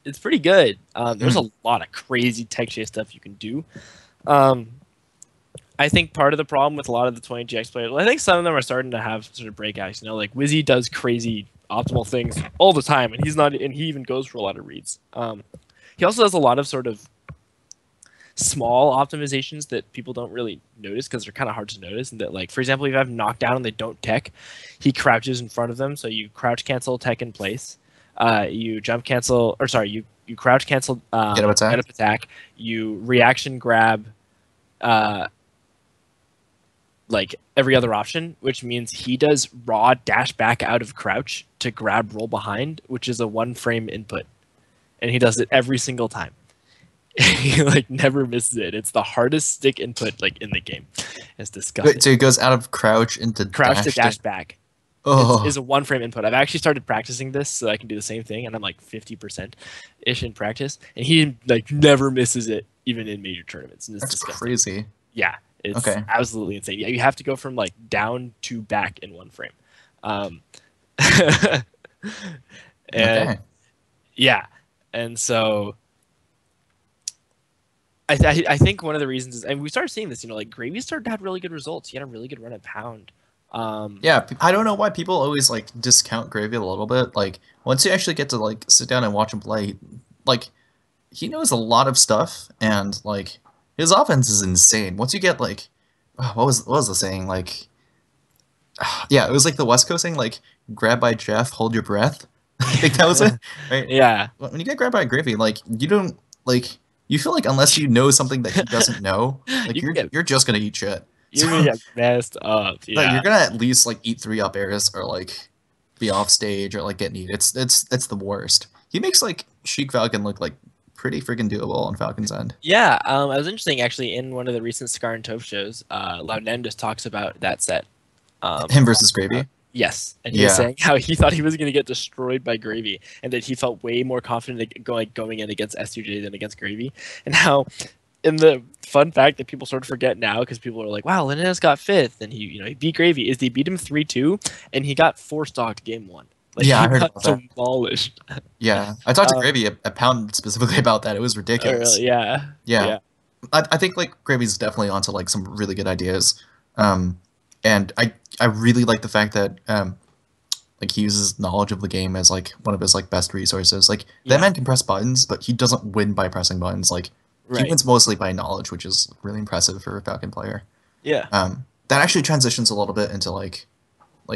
it's pretty good. There's
Mm,
a lot of crazy tech chase stuff you can do. Um, I think part of the problem with a lot of the 20GX players, well, I think some of them are starting to have sort of breakouts. You know, like Wizzy does crazy optimal things all the time, and he even goes for a lot of reads. He also does a lot of sort of small optimizations that people don't really notice because they're kind of hard to notice. And that, like, for example, if you have knockdown and they don't tech, he crouches in front of them, so you crouch cancel tech in place. You jump cancel, or sorry, you crouch cancel
get up
get
attack.
up attack. You reaction grab. Uh, like every other option, which means he does raw dash back out of crouch to grab roll behind, which is a 1 frame input, and he does it every single time. He like never misses it. It's the hardest stick input like in the game. It's
Wait,
disgusting.
so it goes out of crouch into
Crouch to
dash to.
dash back is
Oh,
a 1 frame input. I've actually started practicing this so I can do the same thing, and I'm like 50% ish in practice, and he like never misses it even in major tournaments, and it's
that's
disgusting.
crazy.
Yeah, it's
Okay.
absolutely insane. Yeah, you have to go from like down to back in 1 frame. Um, and
Okay.
yeah, and so I think one of the reasons is, and we started seeing this, you know, like Gravy started to have really good results. He had a really good run at Pound. Um,
Yeah, I don't know why people always like discount Gravy a little bit. Like once you actually get to like sit down and watch him play, like he knows a lot of stuff, and like his offense is insane. Once you get like, what was the saying? Like, yeah, it was like the West Coast saying, like, grab by Jeff, hold your breath. I think that was it, right?
yeah,
When you get grabbed by Gravy, like you don't like you feel like unless you know something that he doesn't know, like
you can
you're
get
you're just gonna eat shit.
you're gonna
So
get messed up.
that
Yeah,
you're gonna at least like eat three up airs or like be off stage or like get kneed. It's the worst. He makes like Sheik Falcon look like pretty freaking doable on Falcon's end.
yeah. It was interesting actually in one of the recent Scar and Toph shows. Loudnen just talks about that set.
Him
On
versus Gravy.
Yes, and he was
Yeah.
saying how he thought he was going to get destroyed by Gravy, and that he felt way more confident going in against S2J than against Gravy, and how, in the fun fact that people sort of forget now because people are like, "Wow, Linus got fifth, and he beat Gravy," is they beat him 3-2, and he got 4 stocked game one. Like
Yeah,
he
I heard
got
about that.
demolished.
Yeah. I talked to
Um,
Gravy at Pound specifically about that. It was ridiculous.
yeah,
Yeah.
yeah,
I think like Gravy's definitely onto like some really good ideas. Um and I really like the fact that like he uses knowledge of the game as like one of his like best resources. Like that
yeah,
man can press buttons, but he doesn't win by pressing buttons. Like he
right,
wins mostly by knowledge, which is really impressive for a Falcon player.
yeah,
That actually transitions a little bit into like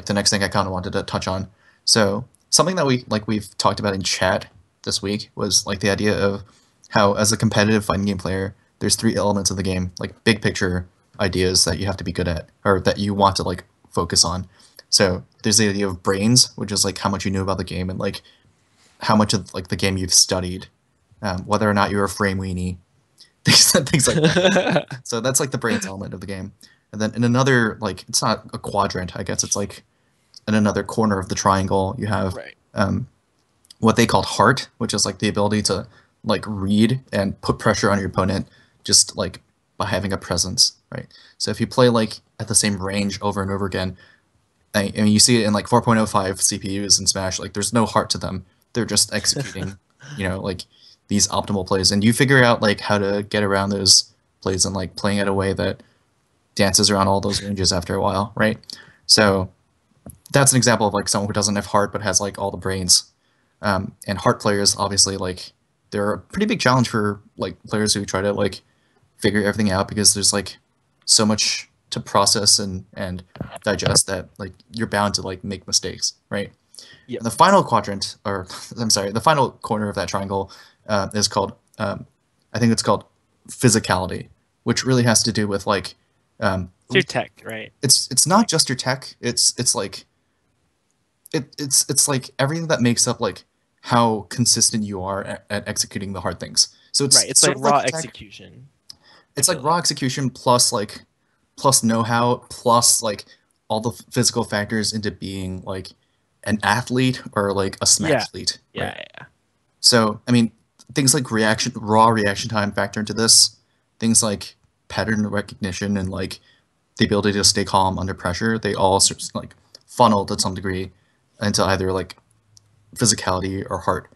the next thing I kind of wanted to touch on. So something that we've talked about in chat this week was like the idea of how as a competitive fighting game player, there's three elements of the game, like big picture ideas that you have to be good at or that you want to like focus on. So there's the idea of brains, which is like how much you know about the game and like how much of like the game you've studied, whether or not you're a frame weenie, things like that. So that's like the brains element of the game. And then in another like it's not a quadrant, I guess it's like in another corner of the triangle you have
right,
um, what they called heart, which is like the ability to like read and put pressure on your opponent just like by having a presence, right? So if you play like at the same range over and over again, I mean you see it in like 4.05 CPUs in Smash, like there's no heart to them. They're just executing, like these optimal plays, and you figure out like how to get around those plays and like playing it a way that dances around all those ranges after a while, right? So that's an example of like someone who doesn't have heart but has like all the brains. And heart players obviously like they're a pretty big challenge for like players who try to like figure everything out because there's like so much to process and digest that like you're bound to like make mistakes, right?
yep,
And the final quadrant, or I'm sorry, the final corner of that triangle is called I think it's called physicality, which really has to do with like um,
it's your tech, right?
it's not just your tech. It's like it's like everything that makes up like how consistent you are at executing the hard things. So
Right,
it's
it's like
sort of like
raw
the tech.
execution. I
It's like
feel
raw
like.
execution plus like plus know-how plus like all the physical factors into being like an athlete or like a
Yeah,
smashlete,
yeah,
right?
yeah.
So I mean things like raw reaction time factor into this. Things like pattern recognition and like the ability to stay calm under pressure, they all sort of, like funnel to some degree into either like physicality or heart.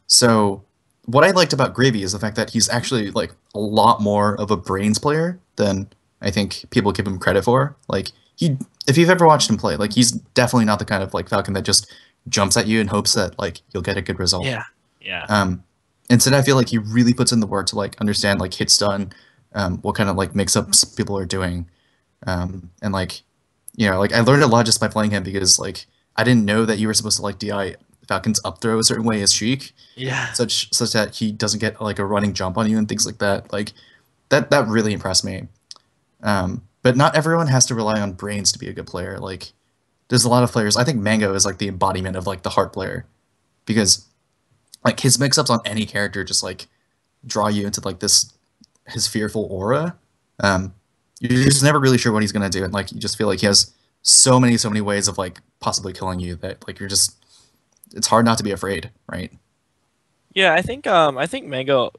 So what I liked about Gravy is the fact that he's actually like a lot more of a brains player than I think people give him credit for. Like he, if you've ever watched him play, like he's definitely not the kind of like Falcon that just jumps at you and hopes that like you'll get a good result.
Yeah. Yeah.
Instead, I feel like he really puts in the work to like understand like hit stun, what kind of like mix-ups people are doing, and like like I learned a lot just by playing him because like I didn't know that you were supposed to like DI Falcon's up throw a certain way as Sheik,
Yeah.
such that he doesn't get like a running jump on you and things like that. Like that really impressed me. But not everyone has to rely on brains to be a good player. Like there's a lot of players. I think Mango is like the embodiment of like the heart player because like his mix-ups on any character just like draw you into like this his fearful aura. Um, you're just never really sure what he's gonna do, and like you just feel like he has so many ways of like possibly killing you that like you're just it's hard not to be afraid, right?
Yeah, I think Mango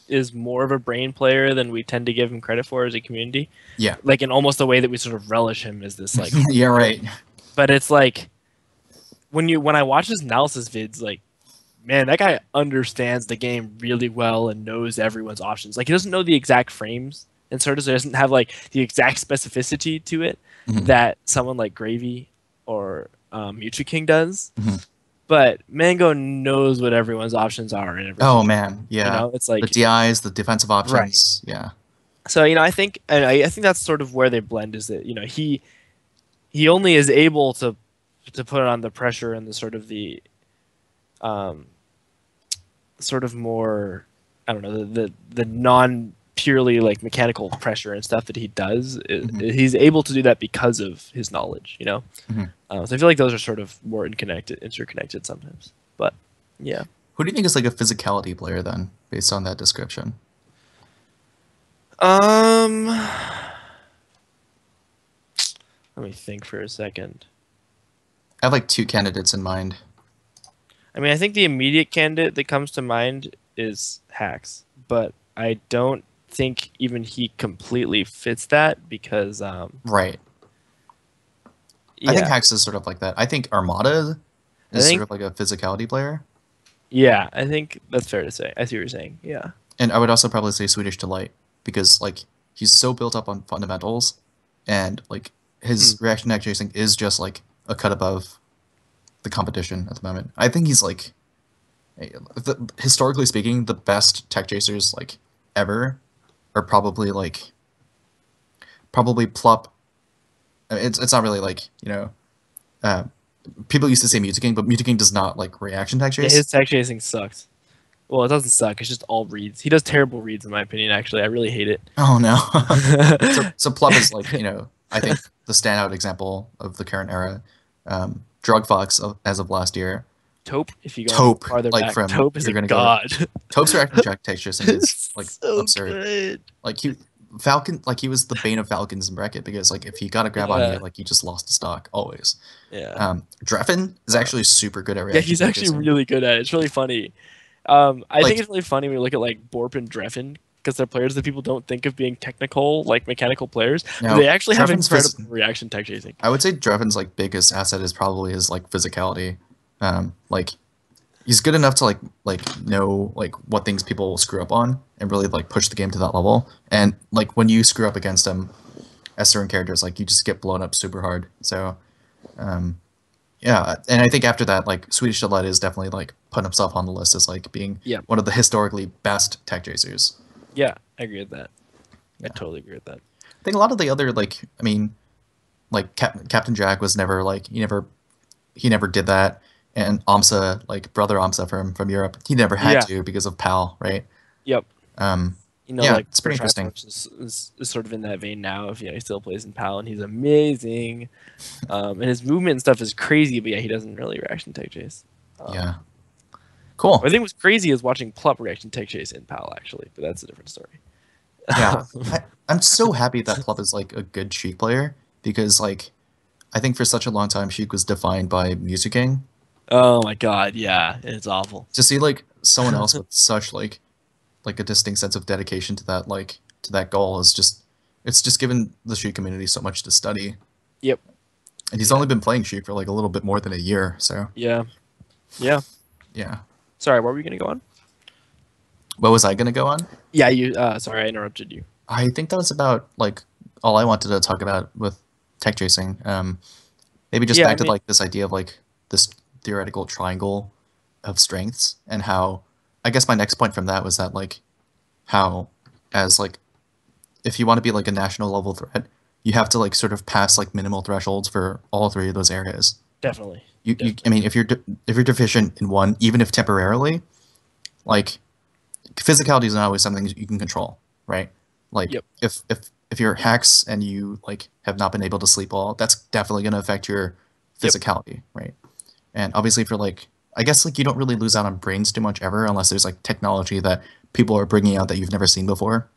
is more of a brain player than we tend to give him credit for as a community.
Yeah,
Like in almost the way that we sort of relish him as this like
yeah, right.
but it's like when I watch his analysis vids, like man, that guy understands the game really well and knows everyone's options. Like he doesn't know the exact frames and sort of doesn't have like the exact specificity to it
Mhm,
that someone like Gravy or Mewtwo King does.
mhm.
But Mango knows what everyone's options are in every
Oh
situation.
man, yeah.
It's
The
like
DIs, the defensive
right.
options, yeah.
So I think and I think that's sort of where they blend is that he only is able to put on the pressure and the um sort of more I don't know the non purely like mechanical pressure and stuff that he does.
Hmm.
He's able to do that because of his knowledge, you know.
Hmm.
So I feel like those are sort of more interconnected sometimes. But yeah,
Who do you think is like a physicality player then, based on that description?
um, let me think for a second.
I have like two candidates in mind.
I mean, I think the immediate candidate that comes to mind is Hacks, but I don't think even he completely fits that because
Right. I think
yeah,
Hax is sort of like that. I think Armada
I
is sort
think
of like a physicality player.
yeah, I think that's fair to say. I see what you're saying. Yeah.
And I would also probably say Swedish Delight because like he's so built up on fundamentals and like
Hmm.
his reaction tech chasing is just like a cut above the competition at the moment. I think he's like historically speaking, the best tech chasers like ever are probably like probably Plup. It's not really like uh, people used to say Mutaking, but Mutaking does not like reaction tech
Yeah,
chase.
his tech chasing sucks. Well, it doesn't suck. It's just all reads. He does terrible reads, in my opinion. Actually, I really hate it.
Oh no. So Plup is like I think the standout example of the current era. Drug Fox as of last year.
Taupe, if you go any
Taupe
farther
like
back,
from
Taupe is a
you're gonna go
god.
Taupe's reaction tech chasing is like
It's so
absurd.
good.
Like Falcon like he was the bane of Falcons in bracket because like if he got a grab on you
Yeah,
like you just lost the stock always.
yeah,
Dreffin is actually super good at
yeah.
reaction
He's
tech
actually
chasing.
really good at it. It's really funny. I think
Like
it's really funny when you look at like Borp and Dreffin because they're players that people don't think of being technical, like mechanical players, but
now
they actually have
Dreffin's
incredible reaction tech chasing.
I would say Dreffin's like biggest asset is probably his like physicality. Like he's good enough to like know like what things people will screw up on and really like push the game to that level. And like when you screw up against him as certain characters, like you just get blown up super hard. So um, yeah, and I think after that, like Swedish Delight is definitely like put himself on the list as like being
Yeah,
one of the historically best tech chasers.
yeah, I agree with that. I
Yeah,
totally agree with that.
I think a lot of the other like I mean like Captain Jack was never like he never did that. And Amsa, like brother Amsa from Europe, he never had
Yeah,
to because of PAL, right?
yep.
Um, yeah,
Like
it's
for
pretty interesting.
Triforce is sort of in that vein now. If he still plays in PAL and he's amazing, and his movement and stuff is crazy. But yeah, he doesn't really reaction tech chase.
Yeah,
What I
cool.
think was crazy is watching Plup reaction tech chase in PAL actually, but that's a different story.
Yeah, I'm so happy that Plup is like a good Sheik player because like I think for such a long time Sheik was defined by Music King.
Oh my god, yeah, it's awful.
To see like someone else with such like a distinct sense of dedication to that goal is just It's just given the Sheik community so much to study,
Yep.
and he's
Yeah.
only been playing Sheik for like a little bit more than a year. So
Yeah. Yeah.
yeah,
Sorry, what were you gonna go on?
what was I gonna go on?
Yeah, you. Sorry, I interrupted you.
I think that was about like all I wanted to talk about with tech chasing. Maybe just
Yeah, I
back to
mean,
like this idea of like this theoretical triangle of strengths and how I guess my next point from that was that like how as like if you want to be like a national level threat, you have to like sort of pass like minimal thresholds for all three of those areas.
definitely,
I
definitely.
mean, if you're deficient in one, even if temporarily, like physicality is not always something you can control, right? Like
Yep.
if you're hacks and you like have not been able to sleep well, that's definitely going to affect your
Yep.
physicality, right? And obviously for like I guess like you don't really lose out on brains too much ever unless there's like technology that people are bringing out that you've never seen before.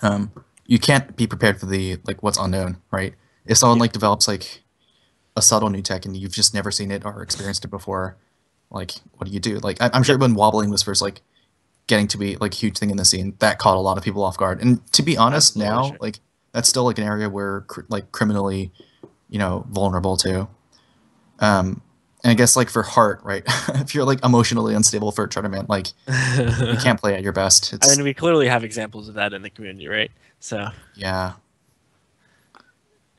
Um, you can't be prepared for the like what's unknown, right? If someone
Yeah.
like develops like a subtle new tech and you've just never seen it or experienced it before, like what do you do? Like I'm sure
Yep.
when wobbling was first like getting to be like a huge thing in the scene, that caught a lot of people off guard. And to be honest,
Absolutely.
now
Sure.
like that's still like an area where like criminally, vulnerable to. Um, and I guess like for heart, right? If you're like emotionally unstable for a tournament, like you
I
can't play at your best.
mean,
It's
we clearly have examples of that in the community, right? So,
yeah,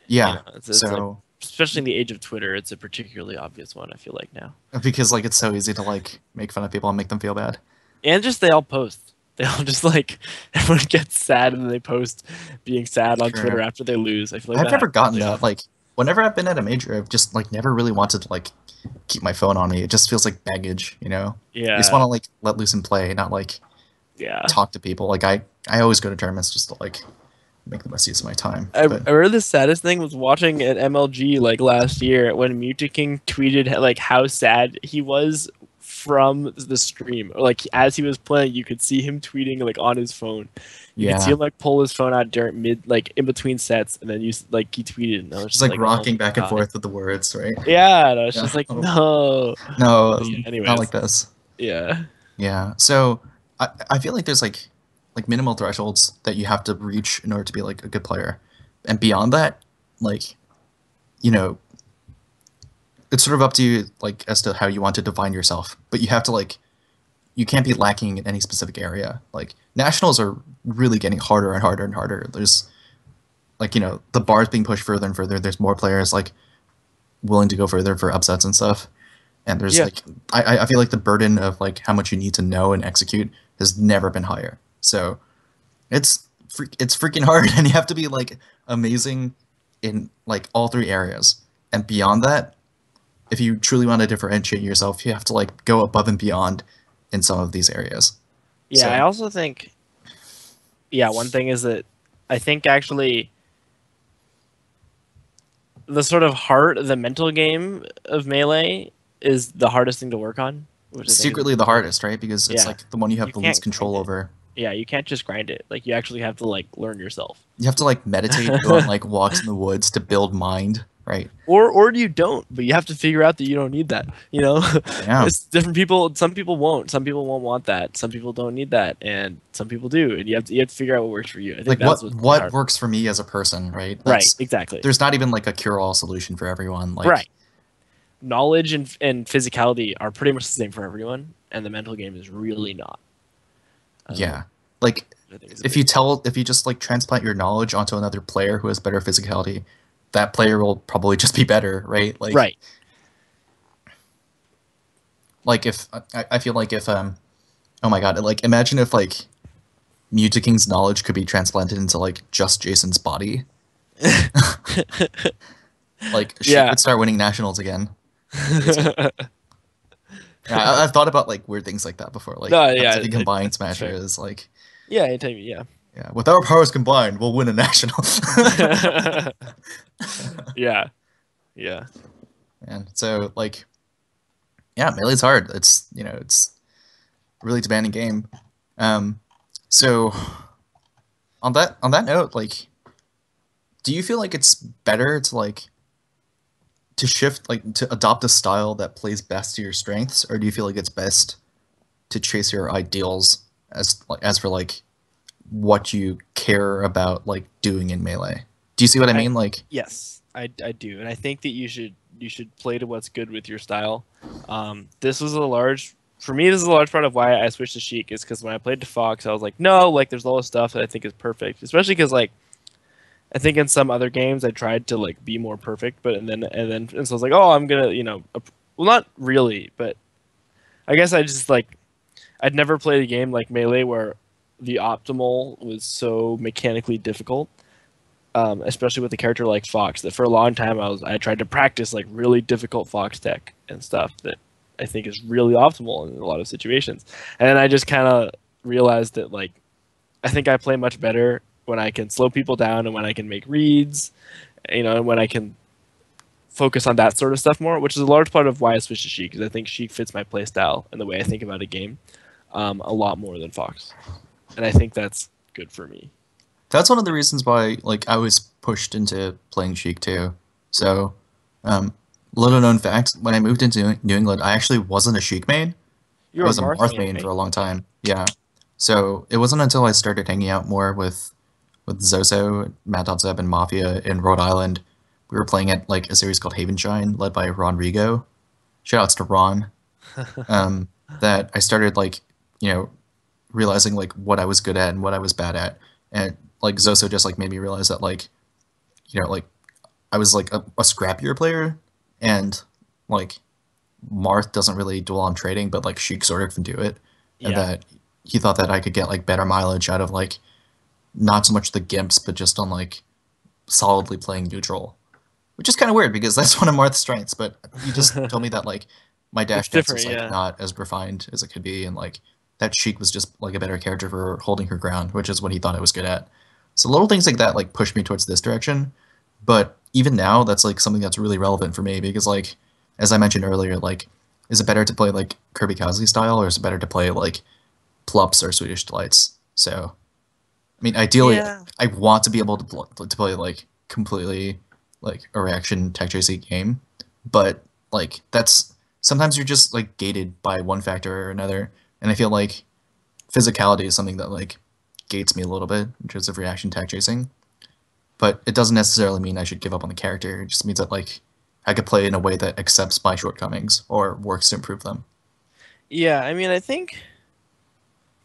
you
yeah.
know, it's a
So
especially in the age of Twitter, it's a particularly obvious one. I feel like now,
because like it's so easy to like make fun of people and make them feel bad.
and just they all post. They all just like everyone gets sad and then they post being sad on Twitter
True.
after they lose. I feel like
I've
that
never
happens
gotten
really
that.
often.
Like whenever I've been at a major, I've just like never really wanted to like keep my phone on me. It just feels like baggage, you know. I just want
Yeah.
to like let loose and play, not like
Yeah.
talk to people. Like I always go to tournaments just to like make the best use of my time. But
I remember the saddest thing was watching at MLG like last year when Muta King tweeted like how sad he was from the stream. Like as he was playing, you could see him tweeting like on his phone. You could see
yeah,
him like pull his phone out during mid like in between sets, and then like he tweeted, and I was
just
just
like
like, oh
rocking
my
back and
god.
forth with the words, right?
Yeah, and I was
Yeah.
just like,
Oh,
no.
no,
But yeah,
not like
anyways,
this.
yeah,
Yeah. So I feel like there's like minimal thresholds that you have to reach in order to be like a good player, and beyond that, like you know, it's sort of up to you like as to how you want to define yourself. But you have to like you can't be lacking in any specific area. Like nationals are really getting harder and harder and harder. There's like the bar is being pushed further and further. There's more players like willing to go further for upsets and stuff. And there's
yeah,
like I feel like the burden of like how much you need to know and execute has never been higher. So it's freaking hard, and you have to be like amazing in like all three areas. And beyond that, if you truly want to differentiate yourself, you have to like go above and beyond in some of these areas.
yeah. I
So
also think yeah. One thing is that I think actually the sort of heart, the mental game of melee is the hardest thing to work on, which I
it's
think is
secretly the
important.
hardest, right? Because it's
Yeah,
like the one you have
you
the least
can't grind
control
it.
over.
Yeah, you can't just grind it. Like you actually have to like learn yourself.
You have to like meditate, go on like walks in the woods to build mind, right?
Or you don't, but you have to figure out that you don't need that. You know,
Yeah.
it's different people. Some people won't. Some people won't want that. Some people don't need that, and some people do. And you have to figure out what works for you. I think
Like
that's
what
what's really
what
hard.
works for me as a person, right?
Right.
That's
Exactly.
there's not even like a cure-all solution for everyone. Like
Right. Knowledge and physicality are pretty much the same for everyone, and the mental game is really not.
yeah. Like
I think is a big
if you just like transplant your knowledge onto another player who has better physicality, that player will probably just be better, right?
right.
Like if I feel like if oh my god, like imagine if like King's knowledge could be transplanted into like just Jason's body. Like she
Yeah.
could start winning nationals again. It's yeah, I've thought about like weird things like that before. Like
No,
how
yeah,
to combine
it's
Smasher
fair.
is like
Yeah, anytime, yeah.
yeah, with our powers combined, we'll win a national.
Yeah, yeah,
And so like yeah, melee's hard. It's it's a really demanding game. Um, so on that note, like, do you feel like it's better to like to shift like to adopt a style that plays best to your strengths, or do you feel like it's best to chase your ideals as for like what you care about like doing in Melee. Do you see what I
I
mean? Like,
Yes, I do, and I think that you should play to what's good with your style. This was a large for me. This is a large part of why I switched to Sheik is because when I played to Fox, I was like, no, like there's all this stuff that I think is perfect, especially because like I think in some other games I tried to like be more perfect, but and so I was like, oh, I'm gonna well, not really, but I guess I just like I'd never played a game like Melee where the optimal was so mechanically difficult, especially with a character like Fox. That for a long time I tried to practice like really difficult Fox tech and stuff that I think is really optimal in a lot of situations. And then I just kind of realized that like I think I play much better when I can slow people down and when I can make reads, and when I can focus on that sort of stuff more, which is a large part of why I switched to Sheik because I think Sheik fits my play style and the way I think about a game a lot more than Fox, and I think that's good for me.
that's one of the reasons why like I was pushed into playing Sheik too. So, um, little known fact: when I moved into New England, I actually wasn't a Sheik main. I
You're a
was a
Marth
Marth
main,
main for
right?
a long time. Yeah. So it wasn't until I started hanging out more with Zoso, Mad.Zeb, and Mafia in Rhode Island. We were playing at like a series called Havenshine, led by Ron Rigo. Shoutouts to Ron. Um, that I started like you know realizing like what I was good at and what I was bad at, and like Zoso just like made me realize that like like I was like a scrappier player, and like Marth doesn't really dwell on trading, but like Sheik sort of can do it, and
Yeah,
that he thought that I could get like better mileage out of like not so much the gimps, but just on like solidly playing neutral, which is kind of weird because that's one of Marth's strengths. But he just told me that like my
it's
dash dance
different.
was like
Yeah,
not as refined as it could be, and like that Sheik was just like a better character for holding her ground, which is what he thought I was good at. So little things like that like push me towards this direction. But even now, that's like something that's really relevant for me because like as I mentioned earlier, like is it better to play like Kirby Kazooie style or is it better to play like Plups or Swedish Delights? So I mean, ideally,
yeah,
I want to be able to play like completely like a reaction tech chasing game, but like that's sometimes you're just like gated by one factor or another, and I feel like physicality is something that like gates me a little bit in terms of reaction tech chasing. But it doesn't necessarily mean I should give up on the character. It just means that like I could play in a way that accepts my shortcomings or works to improve them.
yeah. I mean, I think.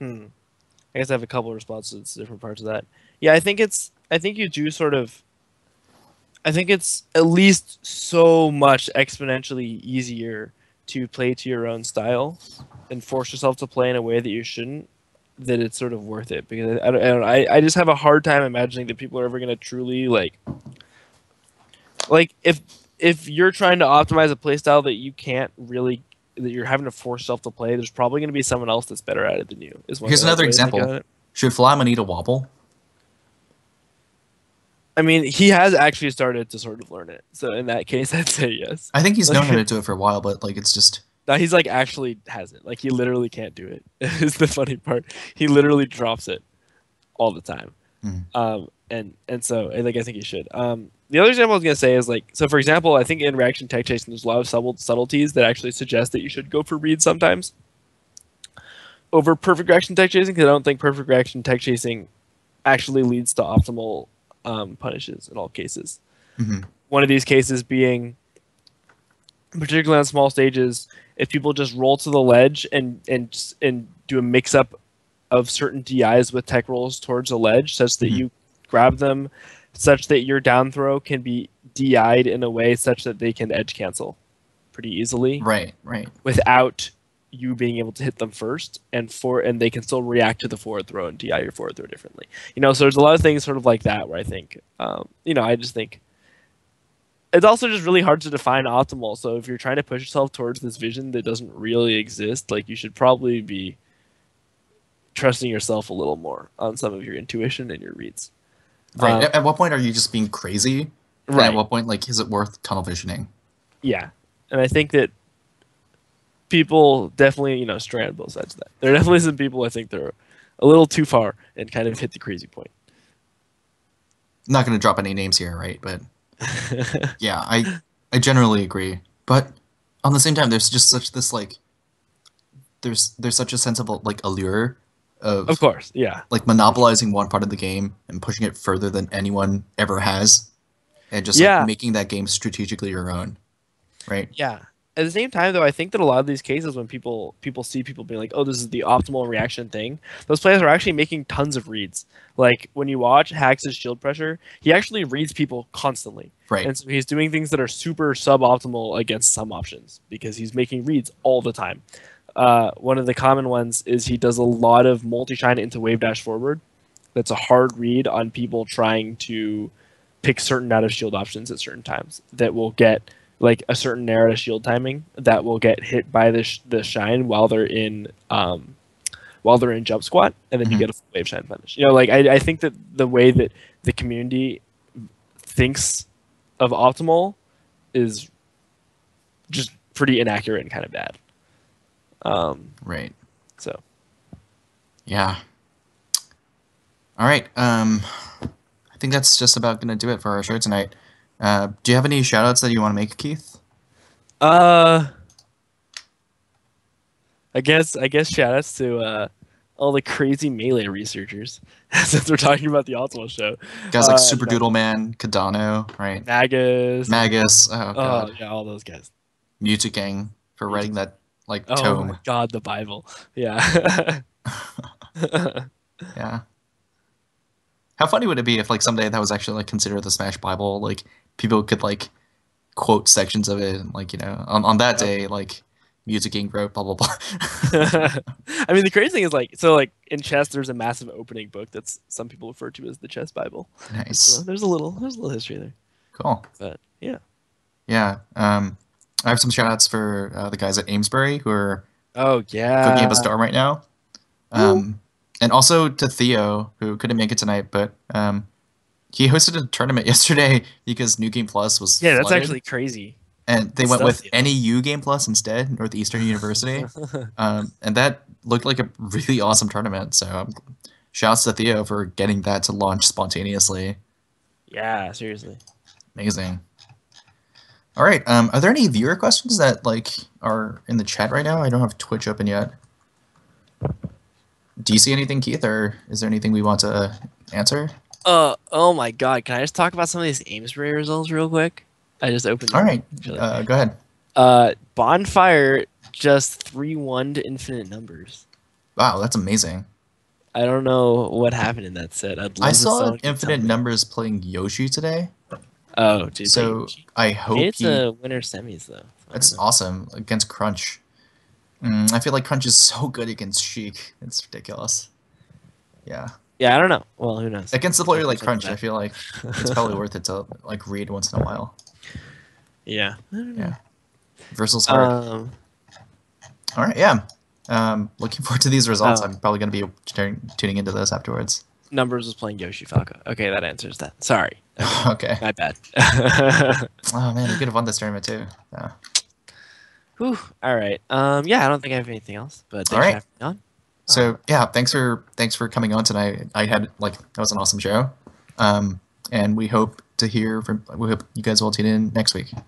I guess I have a couple of responses to different parts of that. Yeah, I think it's. I think you do sort of. I think it's at least so much exponentially easier to play to your own style and force yourself to play in a way that you shouldn't, that it's sort of worth it. Because I just have a hard time imagining that people are ever going to truly like if you're trying to optimize a playstyle that you can't really, that you're having to force yourself to play, there's probably going to be someone else that's better at it than you. Is one
Here's
like
another
way to think
example.
about it.
Should Flamin eat a wobble?
I mean, he has actually started to sort of learn it. So in that case, I'd say yes.
I think he's known how
Like
to do it for a while, but like it's just
now he's like actually has it. Like he literally can't do it. Is the funny part. He literally drops it all the time.
mm,
And so I think he should. The other example I was gonna say is like, so for example, I think in reaction tech chasing there's a lot of subtleties that actually suggest that you should go for reads sometimes over perfect reaction tech chasing, because I don't think perfect reaction tech chasing actually leads to optimal punishes in all cases.
mhm.
One of these cases being, particularly on small stages, if people just roll to the ledge and do a mix up of certain DIs with tech rolls towards a ledge, such that
Mhm.
you grab them, such that your down throw can be DI'd in a way such that they can edge cancel pretty easily
Right, right.
without you being able to hit them first, and they can still react to the forward throw and DI your forward throw differently. So there's a lot of things sort of like that where I think, I just think it's also just really hard to define optimal. So if you're trying to push yourself towards this vision that doesn't really exist, like you should probably be trusting yourself a little more on some of your intuition and your reads.
Right.
Um,
At what point are you just being crazy? And at
right.
what point, like, is it worth tunnel visioning?
Yeah. And I think that people definitely, stray on both sides of that. There are definitely some people I think they're a little too far and kind of hit the crazy point.
I'm not going to drop any names here, right? But yeah, I generally agree. But on the same time, there's just such this like there's such a sense of like allure
Of
of
course, yeah,
like monopolizing one part of the game and pushing it further than anyone ever has, and just like
yeah,
making that game strategically your own, right?
yeah. At the same time, though, I think that a lot of these cases, when people see people being like, "Oh, this is the optimal reaction thing," those players are actually making tons of reads. Like when you watch Hax's shield pressure, he actually reads people constantly,
Right.
and so he's doing things that are super suboptimal against some options because he's making reads all the time. One of the common ones is he does a lot of multi-shine into wave dash forward. That's a hard read on people trying to pick certain out of shield options at certain times that will get like a certain narrow shield timing that will get hit by the shine while they're in jump squat, and then you
Hmm.
get a full wave shine punish. You know, like I think that the way that the community thinks of optimal is just pretty inaccurate and kind of bad.
Right.
So
Yeah. All right. I think that's just about gonna do it for our show tonight. Do you have any shout outs that you want to make, Keith?
uh I guess shout outs to all the crazy melee researchers since we're talking about the Optimal show.
Guys like
You
Super
know,
Doodle Man, Kadano, right?
Magus and
Magus, oh
oh
god.
yeah, all those guys.
Mutagang for writing
Music.
that like
Oh my
tome.
god, the Bible. Yeah.
Yeah. How funny would it be if like someday that was actually like considered the Smash Bible? Like people could like quote sections of it and like, on that
Yep.
day, like Mutagang wrote blah blah blah.
I mean, the crazy thing is like, so like in chess, there's a massive opening book that's some people refer to as the chess Bible. And so
Nice.
there's a little history there.
Cool.
But yeah.
Yeah. I have some shout outs for the guys at Amesbury who are
Oh
cooking up a
yeah.
storm right now.
Woo.
And also to Theo, who couldn't make it tonight, but he hosted a tournament yesterday because New Game Plus was
Yeah, that's
flooded,
actually crazy.
and they
Good
went
stuff,
with
Theo.
NEU Game Plus instead, Northeastern University, and that looked like a really awesome tournament. So shouts to Theo for getting that to launch spontaneously.
Yeah, seriously.
Amazing. All right, are there any viewer questions that like are in the chat right now? I don't have Twitch open yet. Do you see anything, Keith, or is there anything we want to answer?
Oh my God, can I just talk about some of these Amesbury results real quick? I just opened
All
them
right,
actually.
go ahead.
Bonfire just 3-1 to infinite numbers.
Wow, that's amazing.
I don't know what happened in that set. I'd
I
love if
saw
someone could tell
Infinite
me.
Numbers playing Yoshi today,
Oh, dude, play
so
Yoshi.
I
Made
hope
it
he.
to winter semis though. So I don't
That's
know.
awesome against Crunch. I feel like Crunch is so good against Sheik. It's ridiculous. Yeah,
Yeah, I don't know. Well, who knows?
against the player like
Check
Crunch, I
that.
feel like it's probably worth it to like read once in a while.
Yeah, I don't know.
Yeah, Versal's hard. All right, yeah. Looking forward to these results.
Oh,
I'm probably going to be tuning into those afterwards.
Numbers was playing Yoshi Falco. Okay, that answers that. Sorry. Okay,
Okay.
my bad.
Oh man, we could have won this tournament too. Yeah.
Whew. All right. Yeah, I don't think I have anything else. But
All
thanks for
right.
having me on.
So yeah, thanks for coming on tonight. I had like that was an awesome show, and we hope you guys will tune in next week. All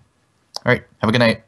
right, have a good night.